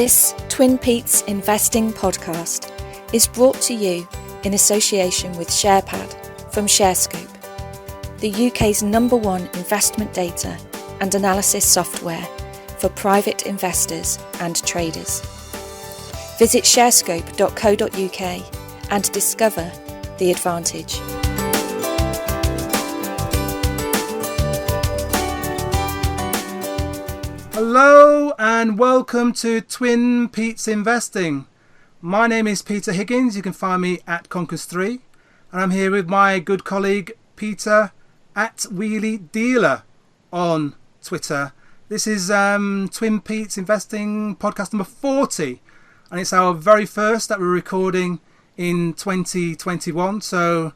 This TwinPetes Investing podcast is brought to you in association with SharePad from ShareScope, the UK's #1 investment data and analysis software for private investors and traders. Visit sharescope.co.uk and discover the advantage. Hello and welcome to TwinPetes Investing. My name is Peter Higgins. You can find me at Conkers3, and I'm here with my good colleague Peter at Wheelie Dealer on Twitter. This is TwinPetes Investing podcast number 40, and it's our very first that we're recording in 2021. So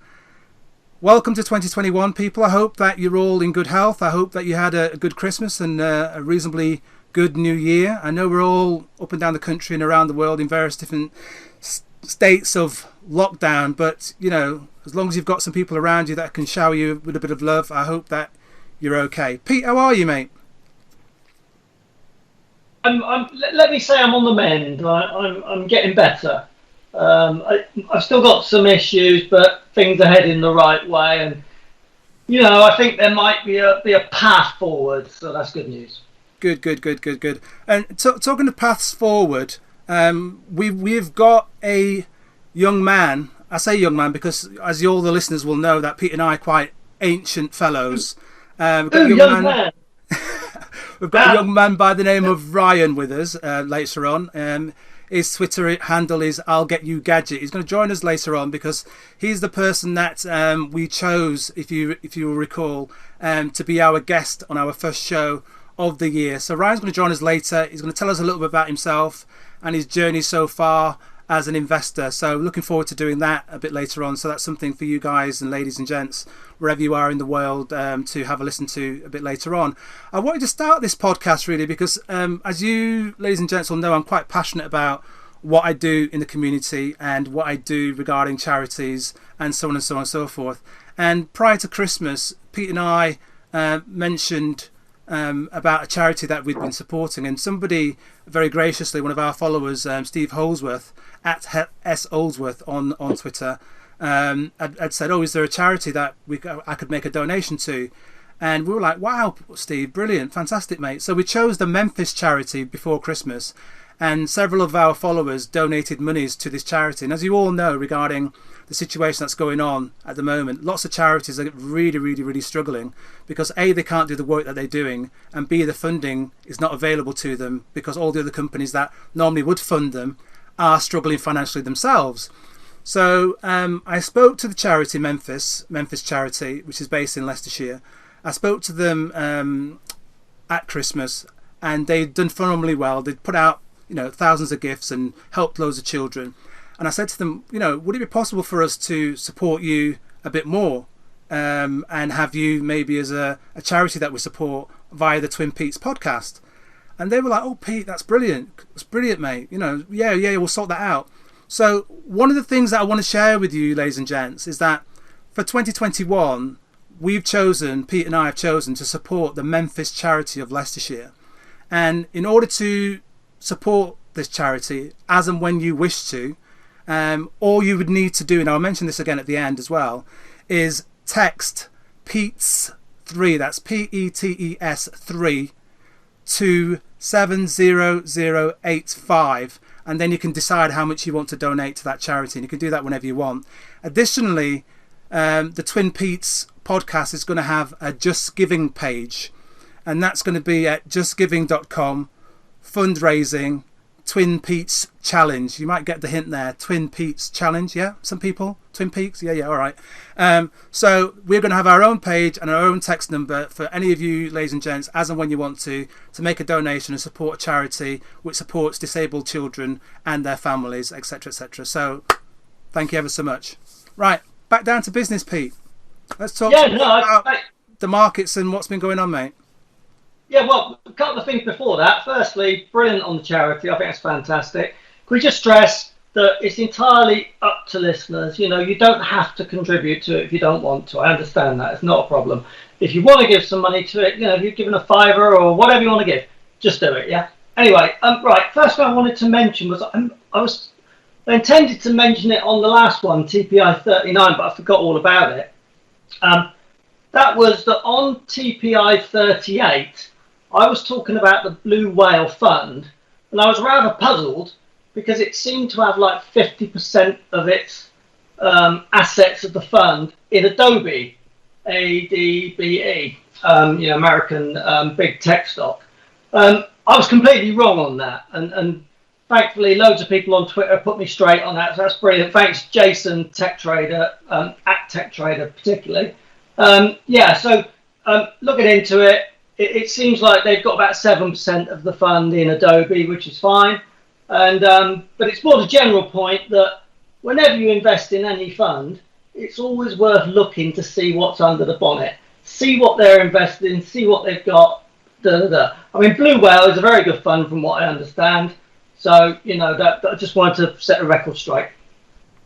welcome to 2021, people. I hope that you're all in good health. I hope that you had a good Christmas and a reasonably good New Year. I know we're all up and down the country and around the world in various different states of lockdown, but you know, as long as you've got some people around you that can shower you with a bit of love, I hope that you're okay. Pete, how are you, mate? Let me say I'm on the mend. I'm getting better. I've still got some issues, but things are heading the right way, and you know, I think there might be a path forward, so that's good news. Good. And talking of paths forward, we've got a young man. I say young man because, as all the listeners will know, that Pete and I are quite ancient fellows. We've got young man. We've got a young man by the name of Ryan with us later on. His Twitter handle is I'll Get You Gadget. He's going to join us later on because he's the person that we chose, if you will recall, to be our guest on our first show of the year. So Ryan's going to join us later. He's going to tell us a little bit about himself and his journey so far as an investor. So looking forward to doing that a bit later on. So that's something for you guys and ladies and gents, wherever you are in the world, to have a listen to a bit later on. I wanted to start this podcast really because, as you ladies and gents will know, I'm quite passionate about what I do in the community and what I do regarding charities and so on and so on and so forth. And prior to Christmas, Pete and I mentioned about a charity that we'd been supporting, and somebody very graciously, one of our followers, Steve Holsworth at S Holsworth on Twitter, had said, "Oh, is there a charity that I could make a donation to?" And we were like, "Wow, Steve, brilliant, fantastic, mate!" So we chose the Menphys charity before Christmas, and several of our followers donated monies to this charity. And as you all know, regarding the situation that's going on at the moment, lots of charities are really struggling because A, they can't do the work that they're doing, and B, the funding is not available to them because all the other companies that normally would fund them are struggling financially themselves. So I spoke to the charity Menphys charity, which is based in Leicestershire. I spoke to them at Christmas, and they'd done phenomenally well. They'd put out, you know, thousands of gifts and helped loads of children. And I said to them, you know, would it be possible for us to support you a bit more and have you maybe as a charity that we support via the TwinPetes podcast? And they were like, "Oh, Pete, that's brilliant. It's brilliant, mate. You know, yeah, we'll sort that out." So one of the things that I want to share with you, ladies and gents, is that for 2021, Pete and I have chosen to support the Menphys charity of Leicestershire. And in order to support this charity, as and when you wish to, all you would need to do, and I'll mention this again at the end as well, is text PETES3, that's PETES 3, to 70085, and then you can decide how much you want to donate to that charity, and you can do that whenever you want. Additionally, the TwinPetes podcast is going to have a Just Giving page, and that's going to be at justgiving.com, fundraising, TwinPetes Challenge. You might get the hint there. TwinPetes Challenge, yeah? Some people? Twin Peaks? Yeah, all right. So we're going to have our own page and our own text number for any of you, ladies and gents, as and when you want to make a donation and support a charity which supports disabled children and their families, etc., etc. So thank you ever so much. Right, back down to business, Pete. Let's talk about the markets and what's been going on, mate. Yeah, well, a couple of things before that. Firstly, brilliant on the charity. I think it's fantastic. Can we just stress that it's entirely up to listeners? You know, you don't have to contribute to it if you don't want to. I understand that. It's not a problem. If you want to give some money to it, you know, if you're given a fiver or whatever you want to give, just do it, yeah? Anyway, right. First thing I wanted to mention was I intended to mention it on the last one, TPI 39, but I forgot all about it. That was that on TPI 38, I was talking about the Blue Whale Fund, and I was rather puzzled because it seemed to have like 50% of its assets of the fund in Adobe ADBE, American big tech stock. I was completely wrong on that, and thankfully loads of people on Twitter put me straight on that, so that's brilliant. Thanks, Jason, Tech Trader, at Tech Trader particularly. Looking into it, it seems like they've got about 7% of the fund in Adobe, which is fine. And but it's more the general point that whenever you invest in any fund, it's always worth looking to see what's under the bonnet, see what they're invested in, see what they've got. I mean, Blue Whale is a very good fund from what I understand. So that I just wanted to set a record straight.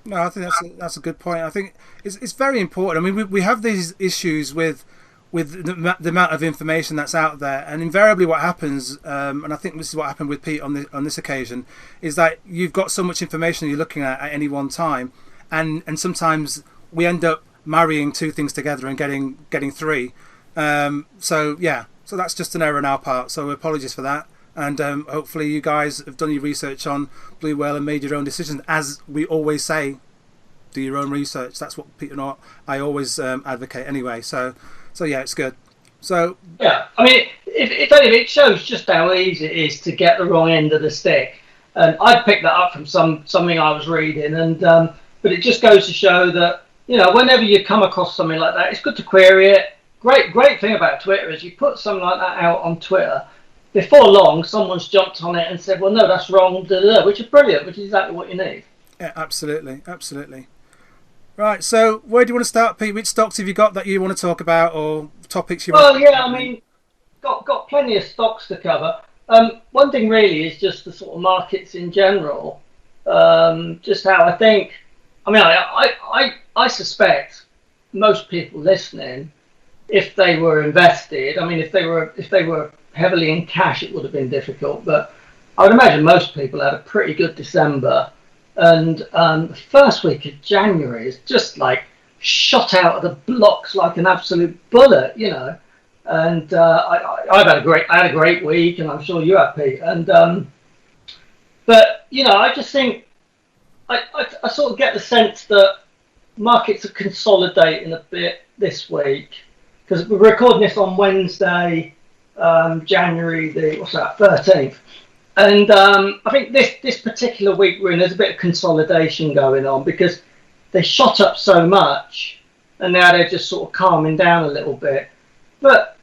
No, I think that's a good point. I think it's very important. I mean, we have these issues with the amount of information that's out there, and invariably what happens, and I think this is what happened with Pete on this occasion, is that you've got so much information you're looking at any one time, and sometimes we end up marrying two things together and getting three. So that's just an error on our part. So apologies for that. And hopefully you guys have done your research on Blue Whale and made your own decisions. As we always say, do your own research. That's what Peter and I always advocate anyway. So yeah, it's good. So yeah, I mean, if anything, it shows just how easy it is to get the wrong end of the stick. And I picked that up from something I was reading, and but it just goes to show that whenever you come across something like that, it's good to query it. Great thing about Twitter is you put something like that out on Twitter. Before long, someone's jumped on it and said, well, no, that's wrong, which is brilliant, which is exactly what you need. Yeah, absolutely. Right, so where do you want to start, Pete? Which stocks have you got that you want to talk about, or topics you want to talk about? I mean, got plenty of stocks to cover. One thing really is just the sort of markets in general. Just how I think, I suspect most people listening, if they were invested, if they were heavily in cash, it would have been difficult, but I would imagine most people had a pretty good December, and the first week of January is just like shot out of the blocks like an absolute bullet, and I had a great week, and I'm sure you have, Pete, and but I just think I sort of get the sense that markets are consolidating a bit this week, because we're recording this on Wednesday, January the 13th, and I think this particular week we're in, there's a bit of consolidation going on because they shot up so much and now they're just sort of calming down a little bit. But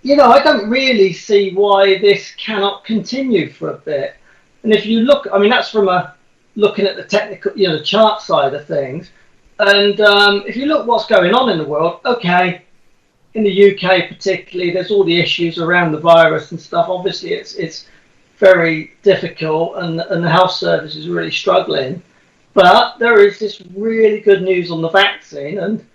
I don't really see why this cannot continue for a bit. And if you look, that's from looking at the technical, the chart side of things. And if you look what's going on in the world, okay. In the UK particularly, there's all the issues around the virus and stuff. Obviously, it's very difficult, and the health service is really struggling. But there is this really good news on the vaccine, and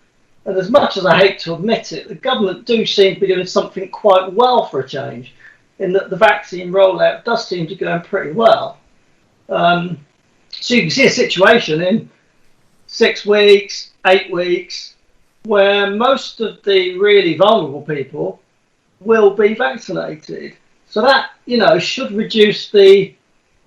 as much as I hate to admit it, the government do seem to be doing something quite well for a change, in that the vaccine rollout does seem to be going pretty well. So you can see a situation in 6 weeks, 8 weeks, where most of the really vulnerable people will be vaccinated. So that, should reduce the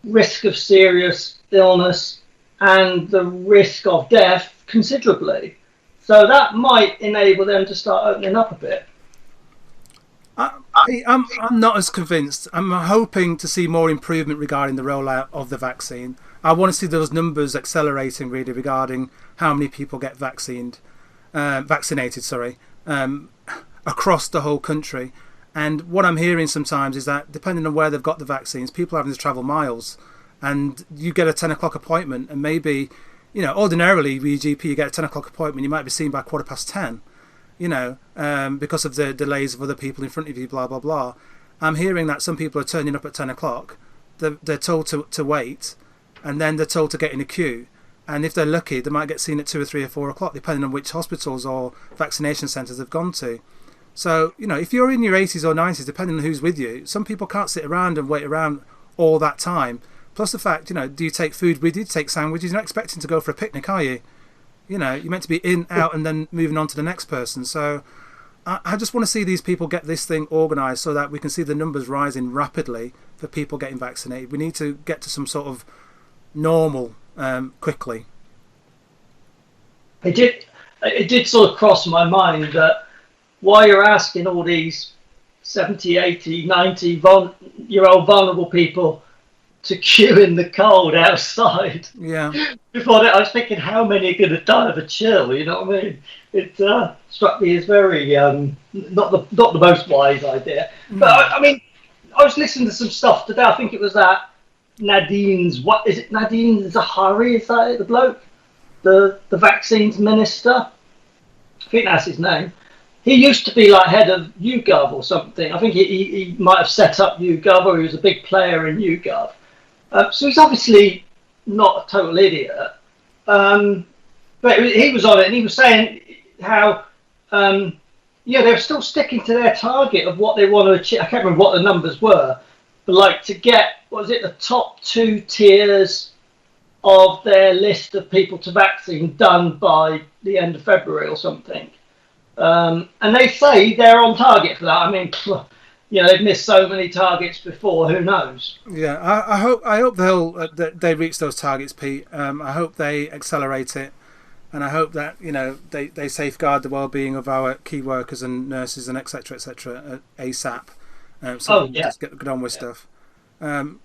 risk of serious illness and the risk of death considerably. So that might enable them to start opening up a bit. I'm not as convinced. I'm hoping to see more improvement regarding the rollout of the vaccine. I want to see those numbers accelerating really regarding how many people get vaccinated, across the whole country. And what I'm hearing sometimes is that depending on where they've got the vaccines, people are having to travel miles, and you get a 10 o'clock appointment, and maybe, ordinarily with your GP you get a 10 o'clock appointment, you might be seen by 10:15, because of the delays of other people in front of you, blah blah blah. I'm hearing that some people are turning up at 10 o'clock, they're told to wait, and then they're told to get in a queue. And if they're lucky, they might get seen at 2 or 3 or 4 o'clock, depending on which hospitals or vaccination centres they've gone to. So, if you're in your 80s or 90s, depending on who's with you, some people can't sit around and wait around all that time. Plus the fact, do you take food with you? Do you take sandwiches? You're not expecting to go for a picnic, are you? You're meant to be in, out, and then moving on to the next person. So I just want to see these people get this thing organised so that we can see the numbers rising rapidly for people getting vaccinated. We need to get to some sort of normal quickly. It did sort of cross my mind that why you're asking all these 70, 80, 90-year-old vulnerable people to queue in the cold outside. Yeah. Before that, I was thinking, how many are going to die of a chill? You know what I mean? It struck me as very not the most wise idea. But I mean, I was listening to some stuff today. I think it was that Nadine Zahari? Is that it, the bloke? The vaccines minister? I think that's his name. He used to be like head of YouGov or something. I think he might have set up YouGov, or he was a big player in YouGov. So he's obviously not a total idiot. But he was on it, and he was saying how they're still sticking to their target of what they want to achieve. I can't remember what the numbers were, but like to get, the top 2 tiers of their list of people to vaccine done by the end of February or something. And they say they're on target for that. I mean, they've missed so many targets before. Who knows? Yeah, I hope they reach those targets, Pete. I hope they accelerate it, and I hope that they safeguard the well-being of our key workers and nurses and etc. ASAP. Just get on with stuff. So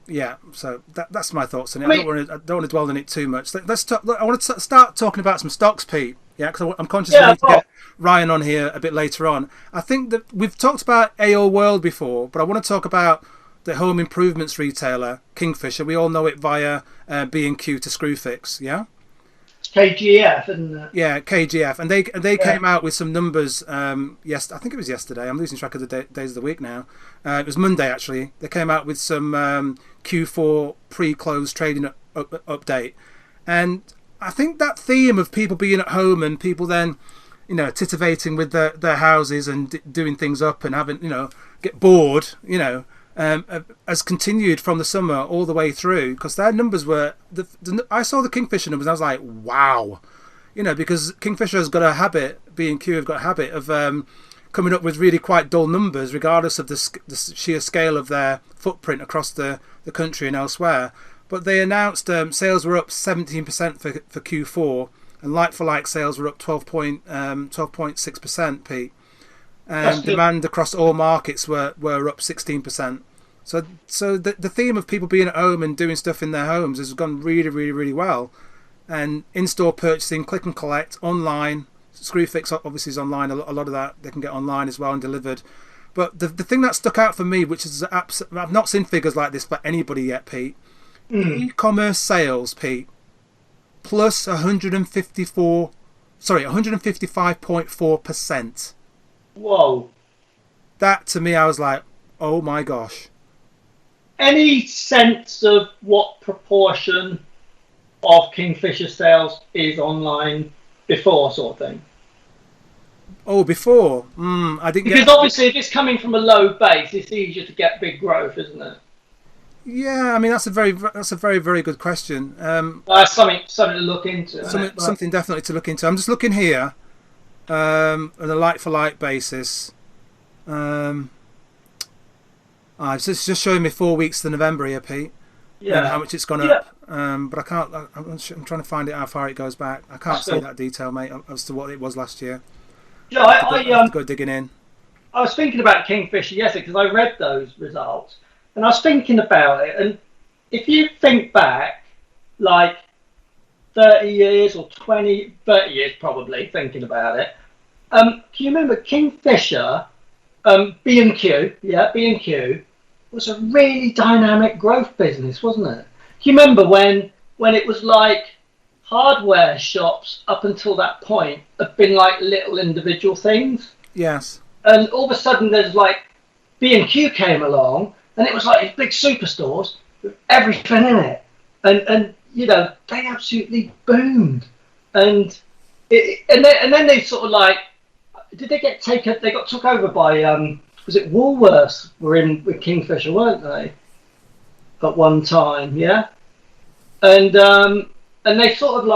that's my thoughts on it. I don't want to dwell on it too much. Let's talk. I want to start talking about some stocks, Pete. Yeah, because I'm conscious we need to get Ryan on here a bit later on. I think that we've talked about AO World before, but I want to talk about the home improvements retailer Kingfisher. We all know it via B&Q to Screwfix. Yeah. KGF, isn't it? Yeah, KGF, and they came out with some numbers. Yes, I think it was yesterday. I'm losing track of the days of the week now. It was Monday actually. They came out with some Q4 pre-close trading update, and I think that theme of people being at home and people then, titivating with their houses and doing things up and having, get bored, has continued from the summer all the way through, because their numbers were, I saw the Kingfisher numbers and I was like, wow, because Kingfisher has got a habit, B&Q have got a habit of coming up with really quite dull numbers regardless of the sheer scale of their footprint across the country and elsewhere. But they announced sales were up 17% for Q4, and like-for-like sales were up 12.6%, Pete. And demand across all markets were up 16%. So the theme of people being at home and doing stuff in their homes has gone really, really, really well. And in-store purchasing, click and collect, online. Screwfix obviously is online. A lot of that they can get online as well and delivered. But the thing that stuck out for me, which is I've not seen figures like this for anybody yet, Pete. E-commerce sales, Pete, plus 155.4%. Whoa. That to me, I was like, oh my gosh. Any sense of what proportion of Kingfisher sales is online before, sort of thing? Oh, before? I didn't. Because obviously, if it's coming from a low base, it's easier to get big growth, isn't it? Yeah, I mean that's a very, very good question. That's something to look into. Something definitely to look into. I'm just looking here on a like-for-like basis. It's just showing me 4 weeks to November here, Pete. Yeah. How much it's gone up. But I can't. I'm trying to find it how far it goes back. I can't see that detail, mate, as to what it was last year. Yeah, I have to go digging in. I was thinking about Kingfisher yesterday because I read those results. And I was thinking about it, and if you think back, like 30 years or 30 years probably, thinking about it, can you remember Kingfisher, B&Q, B&Q was a really dynamic growth business, wasn't it? Do you remember when it was like hardware shops up until that point have been like little individual things? Yes. And all of a sudden there's like B&Q came along, and it was like these big superstores with everything in it, and they absolutely boomed, and then they sort of like, did they get taken? They got took over by was it Woolworths? Were in with Kingfisher, weren't they? at one time, yeah, and they sort of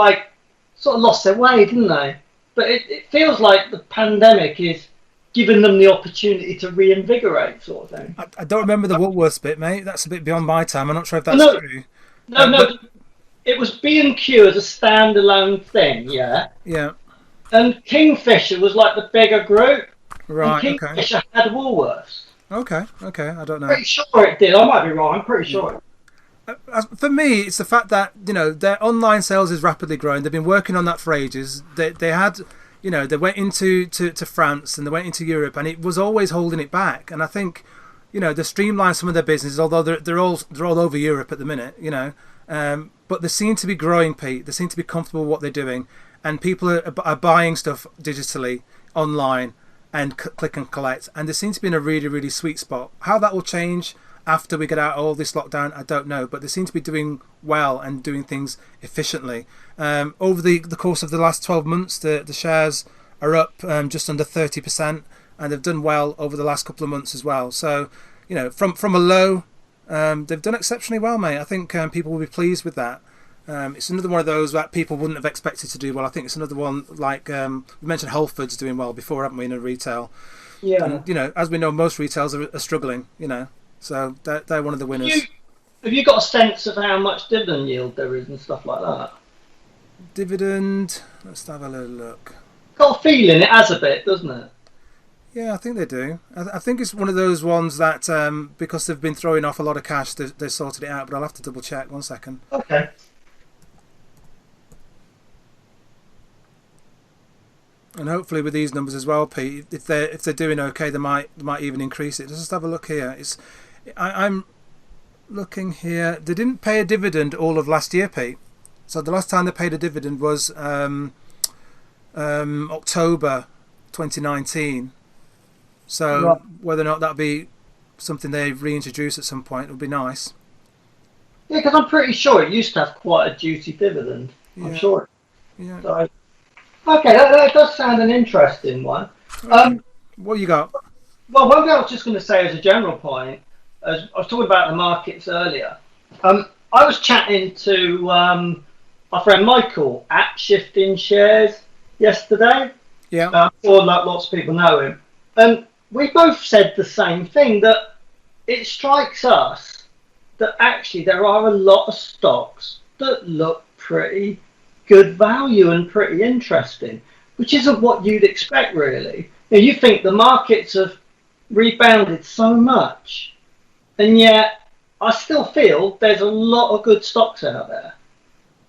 lost their way, didn't they? But it feels like the pandemic is giving them the opportunity to reinvigorate, sort of thing. I don't remember the Woolworths bit, mate. That's a bit beyond my time. I'm not sure if that's true. No. It was B&Q as a standalone thing, yeah. Yeah. And Kingfisher was like the bigger group. Right. And Kingfisher had Woolworths. Okay. I don't know. Pretty sure it did. I might be wrong. I'm pretty sure. For me, it's the fact that their online sales is rapidly growing. They've been working on that for ages. They had, they went into to France and they went into Europe, and it was always holding it back. And I think, they streamlined some of their businesses, although they're all over Europe at the minute. But they seem to be growing, Pete. They seem to be comfortable with what they're doing, and people are buying stuff digitally online and click and collect. And they seem to be in a really, really sweet spot. How that will change after we get out of all this lockdown, I don't know, but they seem to be doing well and doing things efficiently. Over the course of the last 12 months, the shares are up just under 30%, and they've done well over the last couple of months as well. So, from a low, they've done exceptionally well, mate. I think people will be pleased with that. It's another one of those that people wouldn't have expected to do well. I think it's another one like we mentioned Whole Foods doing well before, haven't we, in a retail? Yeah. And, as we know, most retailers are struggling, So they're one of the winners. Have you got a sense of how much dividend yield there is and stuff like that? Dividend, let's have a little look. Got a feeling it has a bit, doesn't it? Yeah, I think they do. I think it's one of those ones that because they've been throwing off a lot of cash, they sorted it out. But I'll have to double check. 1 second. Okay. And hopefully with these numbers as well, Pete, if they're doing okay, they might even increase it. Let's just have a look here. I'm looking here. They didn't pay a dividend all of last year, Pete. So the last time they paid a dividend was October 2019. So right. Whether or not that'll be something they reintroduce at some point would be nice. Yeah, because I'm pretty sure it used to have quite a juicy dividend. Yeah. I'm sure. Yeah. So, okay, that does sound an interesting one. What you got? Well, one thing I was just going to say as a general point, as I was talking about the markets earlier, I was chatting to my friend Michael at Shifting Shares yesterday. Yeah. Or like lots of people know him. And we both said the same thing, that it strikes us that actually there are a lot of stocks that look pretty good value and pretty interesting, which isn't what you'd expect really. You think the markets have rebounded so much, and yet I still feel there's a lot of good stocks out there.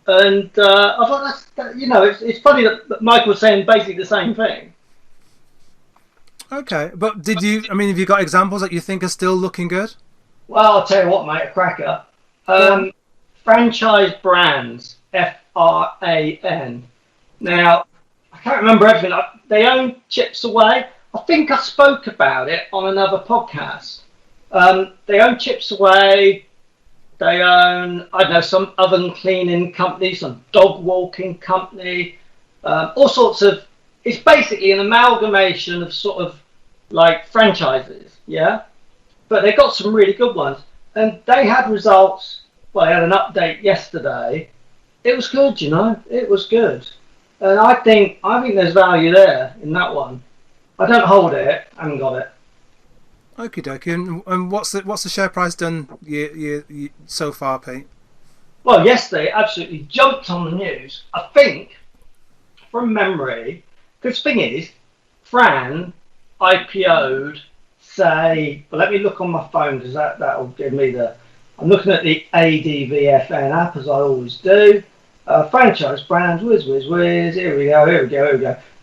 And I thought it's funny that Michael was saying basically the same thing. Okay, but have you got examples that you think are still looking good? Well, I'll tell you what, mate, a cracker. Franchise brands, FRAN. Now, I can't remember everything. They own Chips Away. I think I spoke about it on another podcast. They own Chips Away. They own, I don't know, some oven cleaning company, some dog walking company, all sorts of. It's basically an amalgamation of sort of like franchises, yeah? But they got some really good ones. And they had results, well, they had an update yesterday. It was good, it was good. And I think there's value there in that one. I don't hold it, I haven't got it. Okie dokie. And what's the share price done so far, Pete? Well, yesterday it absolutely jumped on the news. I think, from memory, because the thing is, FRAN IPO'd, let me look on my phone because that'll give me I'm looking at the ADBE app as I always do. Franchise brands, whiz, here we go.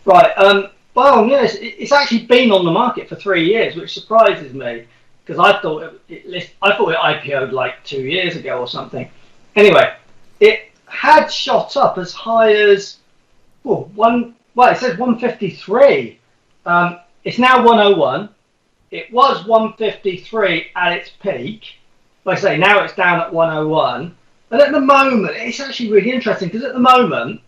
Right, well, yes, it's actually been on the market for 3 years, which surprises me because I thought it IPO'd like 2 years ago or something. Anyway, it had shot up as high as it says 153. It's now 101. It was 153 at its peak. Like I say, now it's down at 101. And at the moment, it's actually really interesting because at the moment,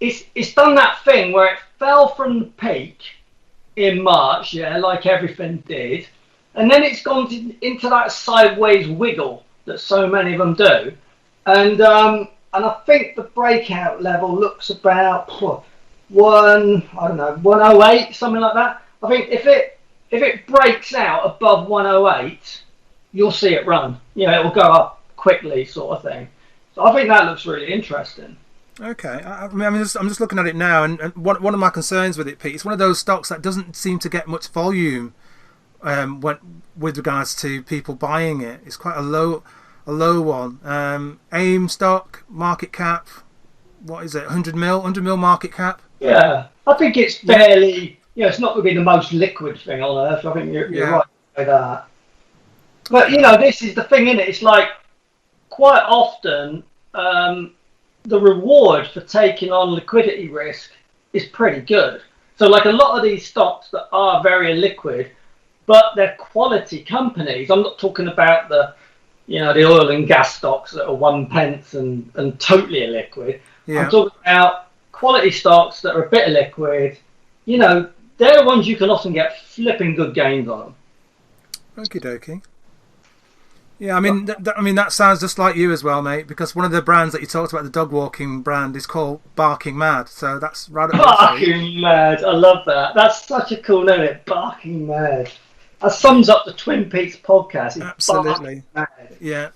it's done that thing where it fell from the peak in March, like everything did. And then it's gone into that sideways wiggle that so many of them do. And I think the breakout level looks about 108, something like that. I think if it breaks out above 108, you'll see it run. It will go up quickly, sort of thing. So I think that looks really interesting. Okay, I'm just looking at it now, and one of my concerns with it, Pete, it's one of those stocks that doesn't seem to get much volume with regards to people buying it. It's quite a low one. AIM stock, market cap, what is it, 100 mil market cap? Yeah, I think it's fairly, it's not going to be the most liquid thing on earth. I think you're right to say that. But, this is the thing, isn't it? It's like quite often the reward for taking on liquidity risk is pretty good. So like a lot of these stocks that are very illiquid, but they're quality companies. I'm not talking about the oil and gas stocks that are 1 pence and totally illiquid. I'm talking about quality stocks that are a bit illiquid. They're the ones you can often get flipping good gains on. Okie dokie. Yeah, I mean that sounds just like you as well, mate. Because one of the brands that you talked about, the dog walking brand, is called Barking Mad. So that's right up Barking Mad. I love that. That's such a cool name. Barking Mad. That sums up the TwinPetes podcast. Absolutely. Yeah.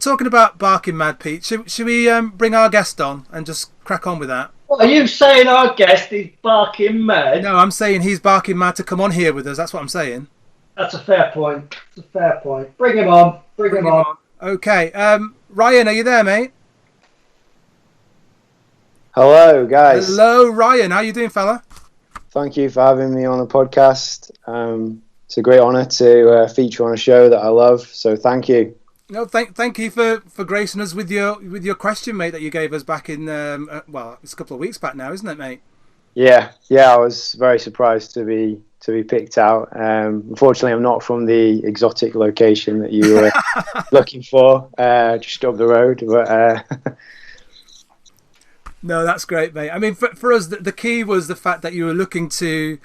Talking about Barking Mad, Pete, should we bring our guest on and just crack on with that? What, are you saying our guest is Barking Mad? No, I'm saying he's barking mad to come on here with us. That's what I'm saying. That's a fair point. Bring him on. Bring him on. Okay. Ryan, are you there, mate? Hello, guys. Hello, Ryan. How you doing, fella? Thank you for having me on the podcast. It's a great honour to feature on a show that I love. So thank you. No, thank you for gracing us with your question, mate, that you gave us back in it's a couple of weeks back now, isn't it, mate? Yeah. I was very surprised to be picked out. Unfortunately, I'm not from the exotic location that you were looking for, just up the road. But no, that's great, mate. I mean, for us, the key was the fact that you were looking to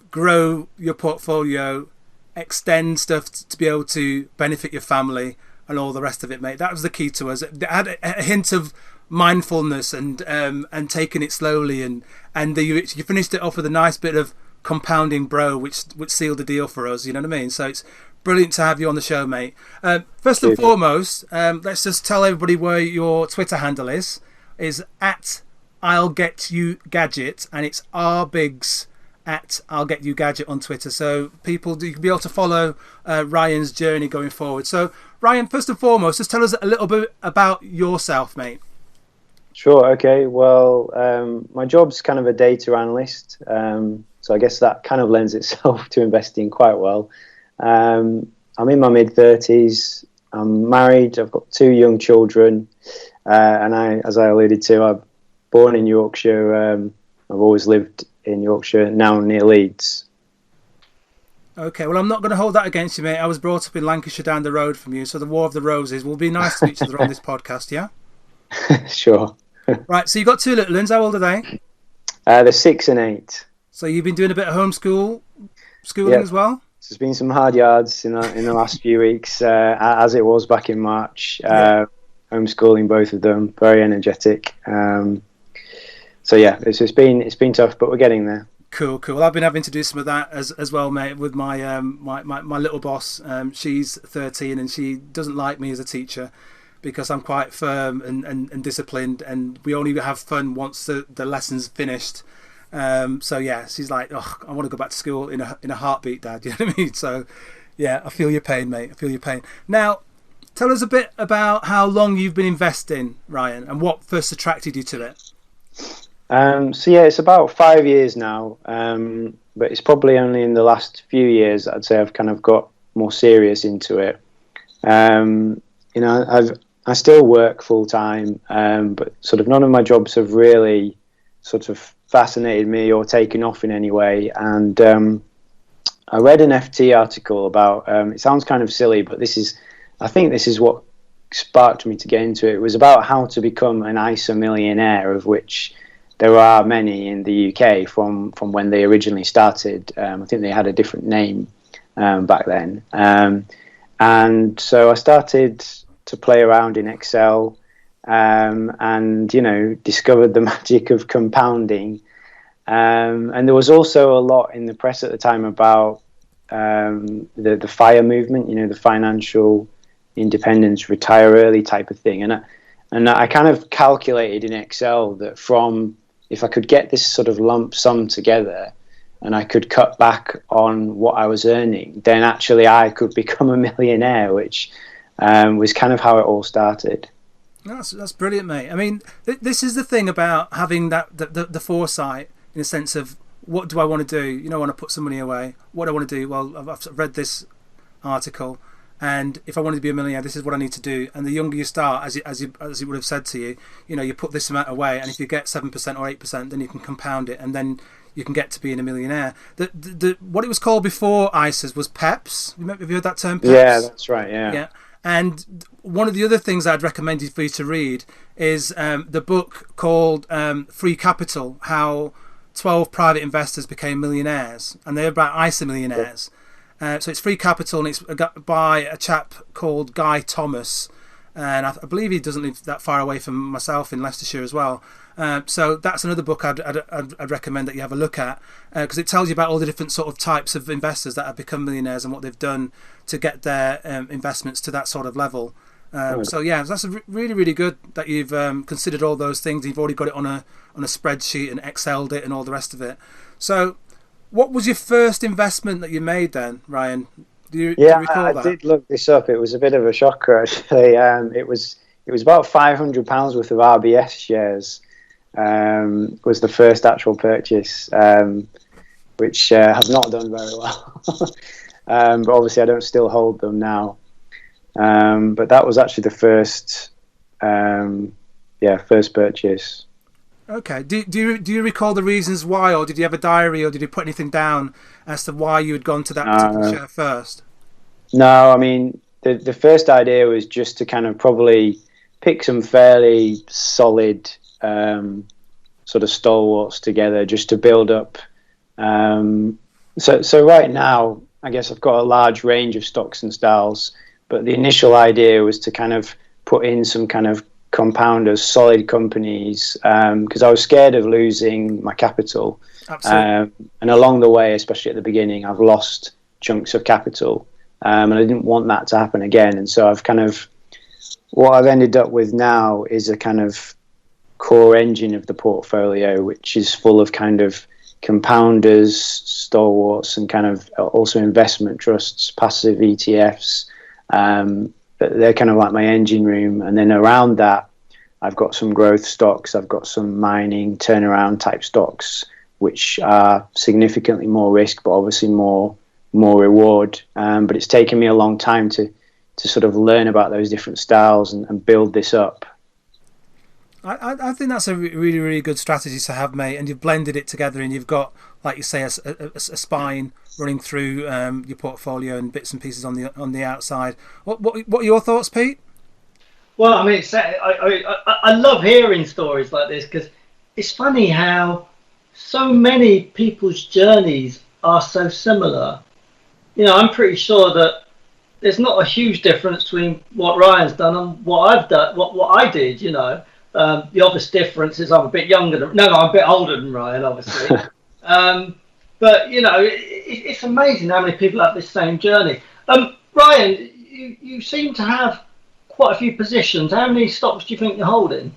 grow your portfolio, extend stuff to be able to benefit your family and all the rest of it, mate. That was the key to us. It had a hint of mindfulness and taking it slowly, and you finished it off with a nice bit of compounding bro, which sealed the deal for us. You know what I mean? So it's brilliant to have you on the show, mate. First and foremost, let's just tell everybody where your Twitter handle is at I'll Get You Gadget, and it's rbiggs at I'll Get You Gadget on Twitter. So people, you can be able to follow Ryan's journey going forward. So Ryan, first and foremost, just tell us a little bit about yourself, mate. Sure. Okay. Well, my job's kind of a data analyst, so I guess that kind of lends itself to investing quite well. I'm in my mid-30s. I'm married. I've got 2 young children, and as I alluded to, I'm born in Yorkshire. I've always lived in Yorkshire, now near Leeds. Okay, well, I'm not going to hold that against you, mate. I was brought up in Lancashire down the road from you, so the War of the Roses will be nice to each other on this podcast, yeah? Sure. Right, so you've got 2 little ones. How old are they? They're 6 and 8. So you've been doing a bit of schooling as well? There's been some hard yards in the last few weeks, as it was back in March. Homeschooling both of them, very energetic. So yeah, it's been tough, but we're getting there. Cool. Well, I've been having to do some of that as well, mate, with my my little boss. She's 13 and she doesn't like me as a teacher because I'm quite firm and disciplined, and we only have fun once the lesson's finished. So yeah, she's like, oh, I want to go back to school in a heartbeat, Dad. You know what I mean? So yeah, I feel your pain, mate. I feel your pain. Now, tell us a bit about how long you've been investing, Ryan, and what first attracted you to it. So yeah, it's about 5 years now, but it's probably only in the last few years that I'd say I've kind of got more serious into it. I still work full time, but sort of none of my jobs have really sort of fascinated me or taken off in any way. And I read an FT article about, it sounds kind of silly, but I think this is what sparked me to get into it. It was about how to become an ISA millionaire, of which there are many in the UK from when they originally started. I think they had a different name back then. And And so I started to play around in Excel, and discovered the magic of compounding. And there was also a lot in the press at the time about the FIRE movement, the financial independence, retire early type of thing. And I kind of calculated in Excel that if I could get this sort of lump sum together and I could cut back on what I was earning, then actually I could become a millionaire, which was kind of how it all started. That's brilliant, mate. I mean, this is the thing about having the foresight, in a sense of, what do I want to do? I want to put some money away. What do I want to do? Well, I've read this article, and if I wanted to be a millionaire, this is what I need to do. And the younger you start, as it would have said to you, you put this amount away, and if you get 7% or 8%, then you can compound it, and then you can get to being a millionaire. What it was called before ISAs was PEPs. Have you heard that term, PEPs? Yeah, that's right. Yeah. And one of the other things I'd recommended for you to read is the book called Free Capital: How 12 Private Investors Became Millionaires, and they're about ISA millionaires. So it's Free Capital, and it's by a chap called Guy Thomas, and I believe he doesn't live that far away from myself in Leicestershire as well. So that's another book I'd recommend that you have a look at, because it tells you about all the different sort of types of investors that have become millionaires and what they've done to get their investments to that sort of level. So yeah, that's really, really good that you've considered all those things. You've already got it on a spreadsheet and Excel'd it and all the rest of it. So what was your first investment that you made then, Ryan? Do you recall that? I did look this up. It was a bit of a shocker, actually. It was about £500 worth of RBS shares. Was the first actual purchase, which have not done very well. But obviously I don't still hold them now. But that was actually the first purchase. Okay. Do you recall the reasons why, or did you have a diary, or did you put anything down as to why you had gone to that particular share first? No, I mean, the first idea was just to kind of probably pick some fairly solid sort of stalwarts together, just to build up. So right now, I guess I've got a large range of stocks and styles, but the initial idea was to kind of put in some kind of compounders, solid companies, because I was scared of losing my capital. Absolutely. And along the way, especially at the beginning, I've lost chunks of capital, and I didn't want that to happen again. And so what I've ended up with now is a kind of core engine of the portfolio, which is full of kind of compounders, stalwarts, and kind of also investment trusts, passive ETFs. They're kind of like my engine room. And then around that, I've got some growth stocks. I've got some mining turnaround type stocks, which are significantly more risk, but obviously more reward. But it's taken me a long time to sort of learn about those different styles and build this up. I think that's a really, really good strategy to have, mate. And you've blended it together, and you've got, like you say, a spine running through your portfolio and bits and pieces on the outside. What are your thoughts, Pete? Well, I mean, I love hearing stories like this, because it's funny how so many people's journeys are so similar. I'm pretty sure that there's not a huge difference between what Ryan's done and what I've done, what I did. The obvious difference is I'm a bit younger I'm a bit older than Ryan, obviously. But it's amazing how many people have this same journey. Ryan, you seem to have quite a few positions. How many stocks do you think you're holding?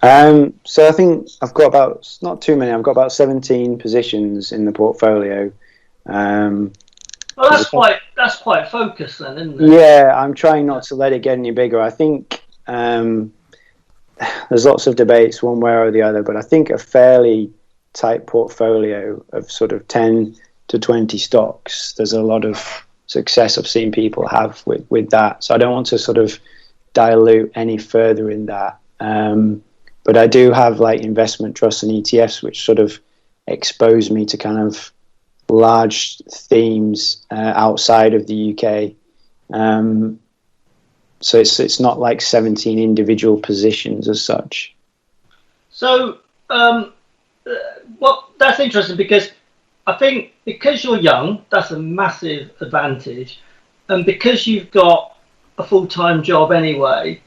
So I think I've got not too many. I've got about 17 positions in the portfolio. Well, that's quite focused then, isn't it? Yeah, I'm trying not to let it get any bigger. I think there's lots of debates one way or the other, but I think a fairly tight portfolio of sort of 10 to 20 stocks, there's a lot of success I've seen people have with that. So I don't want to sort of dilute any further in that. But I do have like investment trusts and ETFs, which sort of expose me to kind of large themes outside of the UK. So it's not like 17 individual positions as such. So that's interesting, because I think because you're young, that's a massive advantage. and because you've got a full-time job anyway,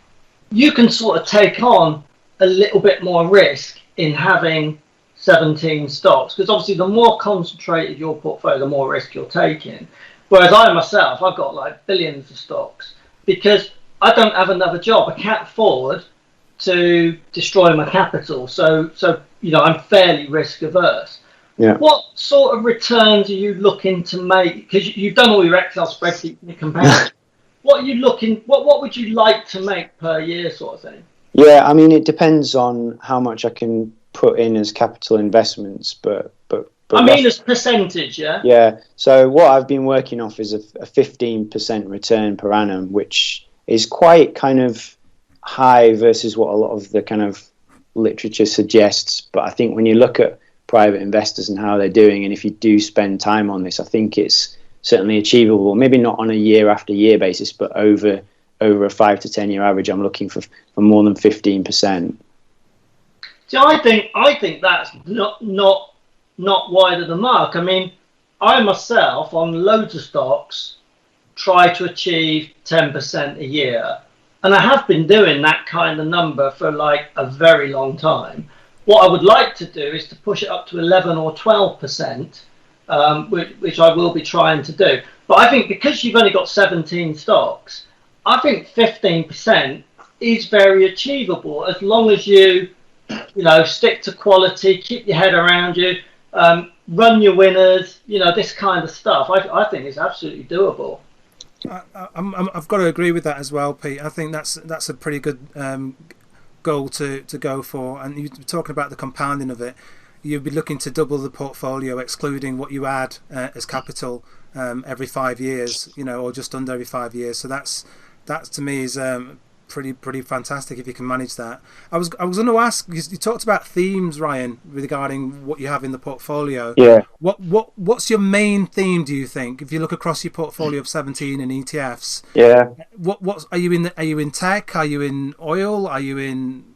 you can sort of take on a little bit more risk in having 17 stocks, because obviously the more concentrated your portfolio, the more risk you're taking. Whereas I myself, I've got like billions of stocks because I don't have another job. I can't afford to destroy my capital. So I'm fairly risk averse. Yeah. What sort of returns are you looking to make? Because you've done all your Excel spreadsheets and your comparison. What would you like to make per year, sort of thing? Yeah, I mean, it depends on how much I can put in as capital investments, but I mean, as percentage, yeah. Yeah. So what I've been working off is a 15% return per annum, which is quite kind of high versus what a lot of the kind of literature suggests. But I think when you look at private investors and how they're doing, and if you do spend time on this, I think it's certainly achievable. Maybe not on a year after year basis, but over a 5 to 10 year average, I'm looking for more than 15%. So I think that's not wide of the mark. I mean, I myself on loads of stocks try to achieve 10% a year, and I have been doing that kind of number for like a very long time. What I would like to do is to push it up to 11 or 12%, which I will be trying to do. But I think because you've only got 17 stocks, I think 15% is very achievable as long as you stick to quality, keep your head around you, run your winners, this kind of stuff. I think it's absolutely doable. I've got to agree with that as well, Pete. I think that's a pretty good goal to go for. And you're talking about the compounding of it. You'd be looking to double the portfolio, excluding what you add as capital every 5 years, or just under every 5 years. So that to me is pretty fantastic if you can manage that. I was going to ask, you talked about themes, Ryan, regarding what you have in the portfolio. Yeah. What's your main theme, do you think, if you look across your portfolio of 17 in ETFs? Yeah. What are you in? Are you in tech? Are you in oil? Are you in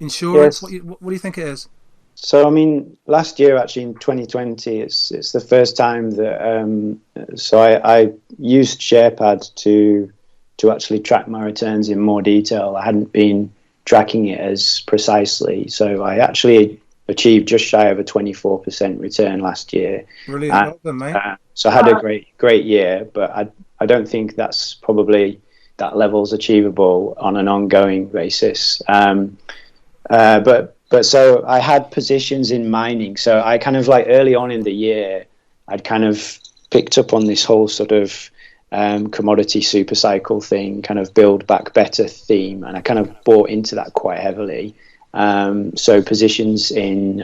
insurance? Yes. What do you think it is? So I mean, last year actually in 2020, it's the first time that I used SharePad to actually track my returns in more detail. I hadn't been tracking it as precisely, so I actually achieved just shy of a 24% return last year. Brilliant, well done, mate. So I had a great year, but I don't think that's probably that level's achievable on an ongoing basis. But so I had positions in mining. So I kind of like early on in the year, I'd kind of picked up on this whole sort of commodity super cycle thing, kind of build back better theme, and I kind of bought into that quite heavily. So positions in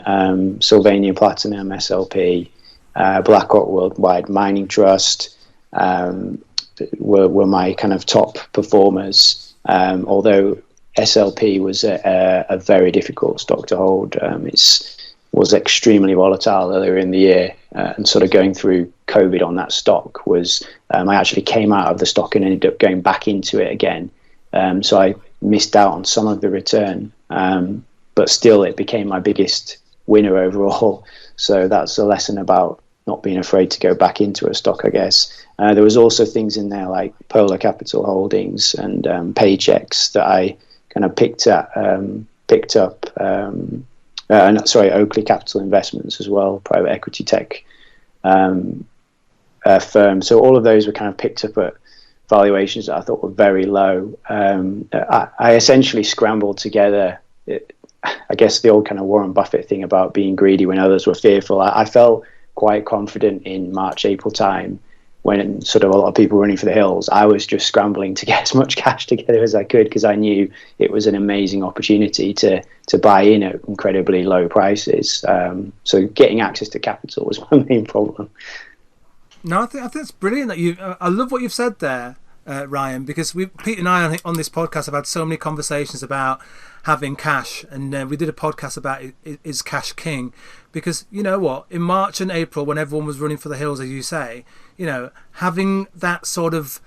Sylvania Platinum, SLP, BlackRock Worldwide Mining Trust were my kind of top performers, although SLP was a very difficult stock to hold. It was extremely volatile earlier in the year, and sort of going through COVID on that stock was, I actually came out of the stock and ended up going back into it again. So I missed out on some of the return, but still it became my biggest winner overall. So that's a lesson about not being afraid to go back into a stock, I guess. There was also things in there like Polar Capital Holdings and Paychecks that I kind of picked up. Oakley Capital Investments as well, private equity tech firm. So all of those were kind of picked up at valuations that I thought were very low. I essentially scrambled together, I guess, the old kind of Warren Buffett thing about being greedy when others were fearful. I felt quite confident in March, April time, when sort of a lot of people were running for the hills. I was just scrambling to get as much cash together as I could because I knew it was an amazing opportunity to buy in at incredibly low prices. So getting access to capital was my main problem. No, I think that's brilliant. I love what you've said there, Ryan, because Pete and I on this podcast have had so many conversations about having cash, and we did a podcast about is cash king, because you know what, in March and April when everyone was running for the hills, as you say, having that sort of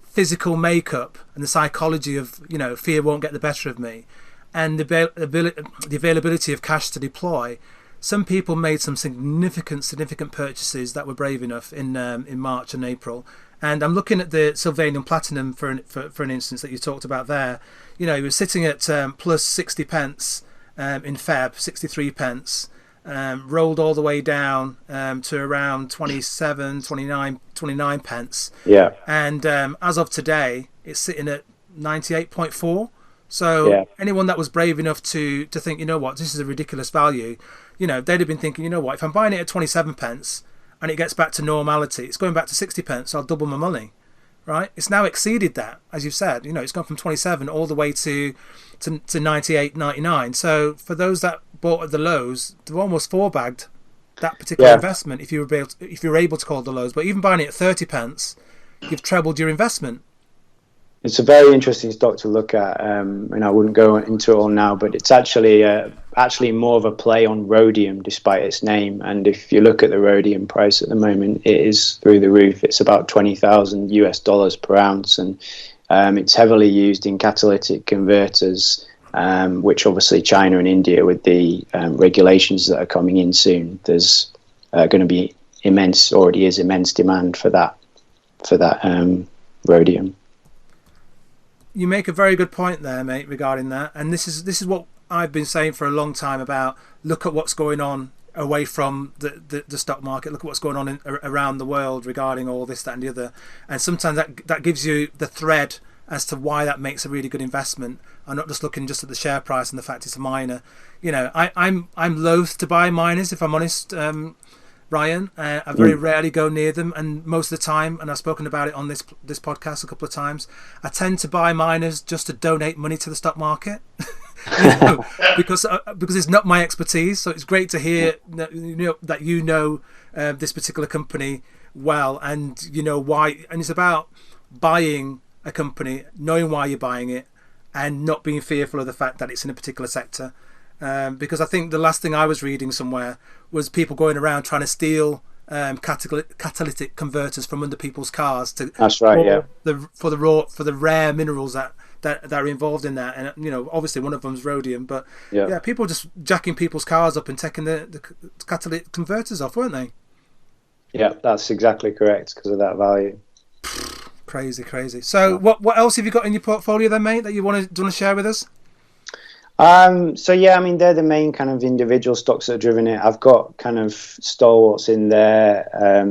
physical makeup and the psychology of fear won't get the better of me, and the availability of cash to deploy. Some people made some significant purchases that were brave enough in March and April, And I'm looking at the Sylvanian Platinum for an instance that you talked about there. You know, he was sitting at plus 60 pence in Feb, 63 pence, rolled all the way down to around 27, 29 pence. Yeah. And as of today, it's sitting at 98.4. So anyone that was brave enough to think, you know what, this is a ridiculous value, you know, they'd have been thinking, you know what, if I'm buying it at 27 pence and it gets back to normality, it's going back to 60 pence, I'll double my money, right? It's now exceeded that, as you've said, you know, it's gone from 27 all the way to 98, 99. So for those that bought at the lows, they've almost four-bagged that particular investment if you were able to call the lows. But even buying it at 30 pence, you've trebled your investment. It's a very interesting stock to look at, and I wouldn't go into it all now, but it's actually more of a play on rhodium despite its name. And if you look at the rhodium price at the moment, it is through the roof. It's about $20,000 per ounce, and it's heavily used in catalytic converters, which obviously China and India, with the regulations that are coming in soon, there's going to be immense demand for that rhodium. You make a very good point there, mate, regarding that. And this is what I've been saying for a long time about, look at what's going on away from the stock market, look at what's going on around the world regarding all this, that and the other. And sometimes that gives you the thread as to why that makes a really good investment. I'm not just looking just at the share price and the fact it's a miner. You know, I'm loath to buy miners, if I'm honest, Ryan. I very rarely go near them, and most of the time, and I've spoken about it on this podcast a couple of times, I tend to buy miners just to donate money to the stock market. because it's not my expertise. So it's great to hear that you know this particular company well, and you know why. And it's about buying a company, knowing why you're buying it, and not being fearful of the fact that it's in a particular sector. Because I think the last thing I was reading somewhere was people going around trying to steal catalytic converters from under people's cars. That's right, for the rare minerals that are involved in that. And you know, obviously one of them is rhodium, but people were just jacking people's cars up and taking the catalytic converters off, weren't they? Yeah, that's exactly correct, because of that value. Crazy. So what else have you got in your portfolio then, mate, that you want to share with us? So yeah, I mean, they're the main kind of individual stocks that are driven it. I've got kind of stalwarts in there.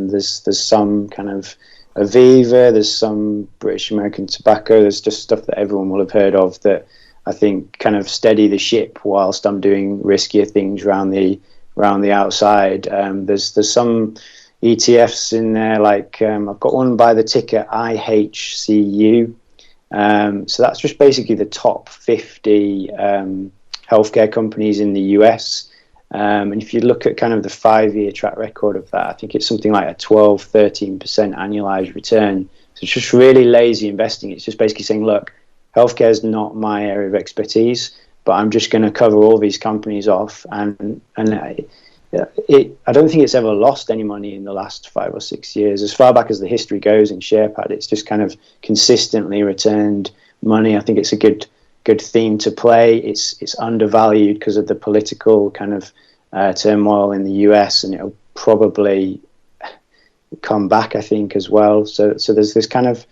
There's some kind of Aviva, there's some British American Tobacco. There's just stuff that everyone will have heard of that I think kind of steady the ship whilst I'm doing riskier things around the outside. There's some ETFs in there, like I've got one by the ticker IHCU. So that's just basically the top 50 healthcare companies in the US. And if you look at kind of the 5-year track record of that, I think it's something like a 13% annualized return. So it's just really lazy investing. It's just basically saying, look, healthcare is not my area of expertise, but I'm just going to cover all these companies off. And I don't think it's ever lost any money in the last 5 or 6 years. As far back as the history goes in SharePad, it's just kind of consistently returned money. I think it's a good theme to play. It's undervalued because of the political kind of turmoil in the US, and it'll probably come back, I think, as well. So there's this kind of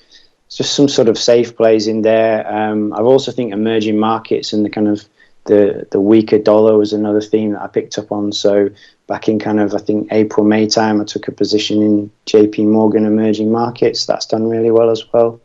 just some sort of safe plays in there. I also think emerging markets and the kind of the weaker dollar was another theme that I picked up on. So back in kind of, I think, April, May time, I took a position in JP Morgan emerging markets. That's done really well as well.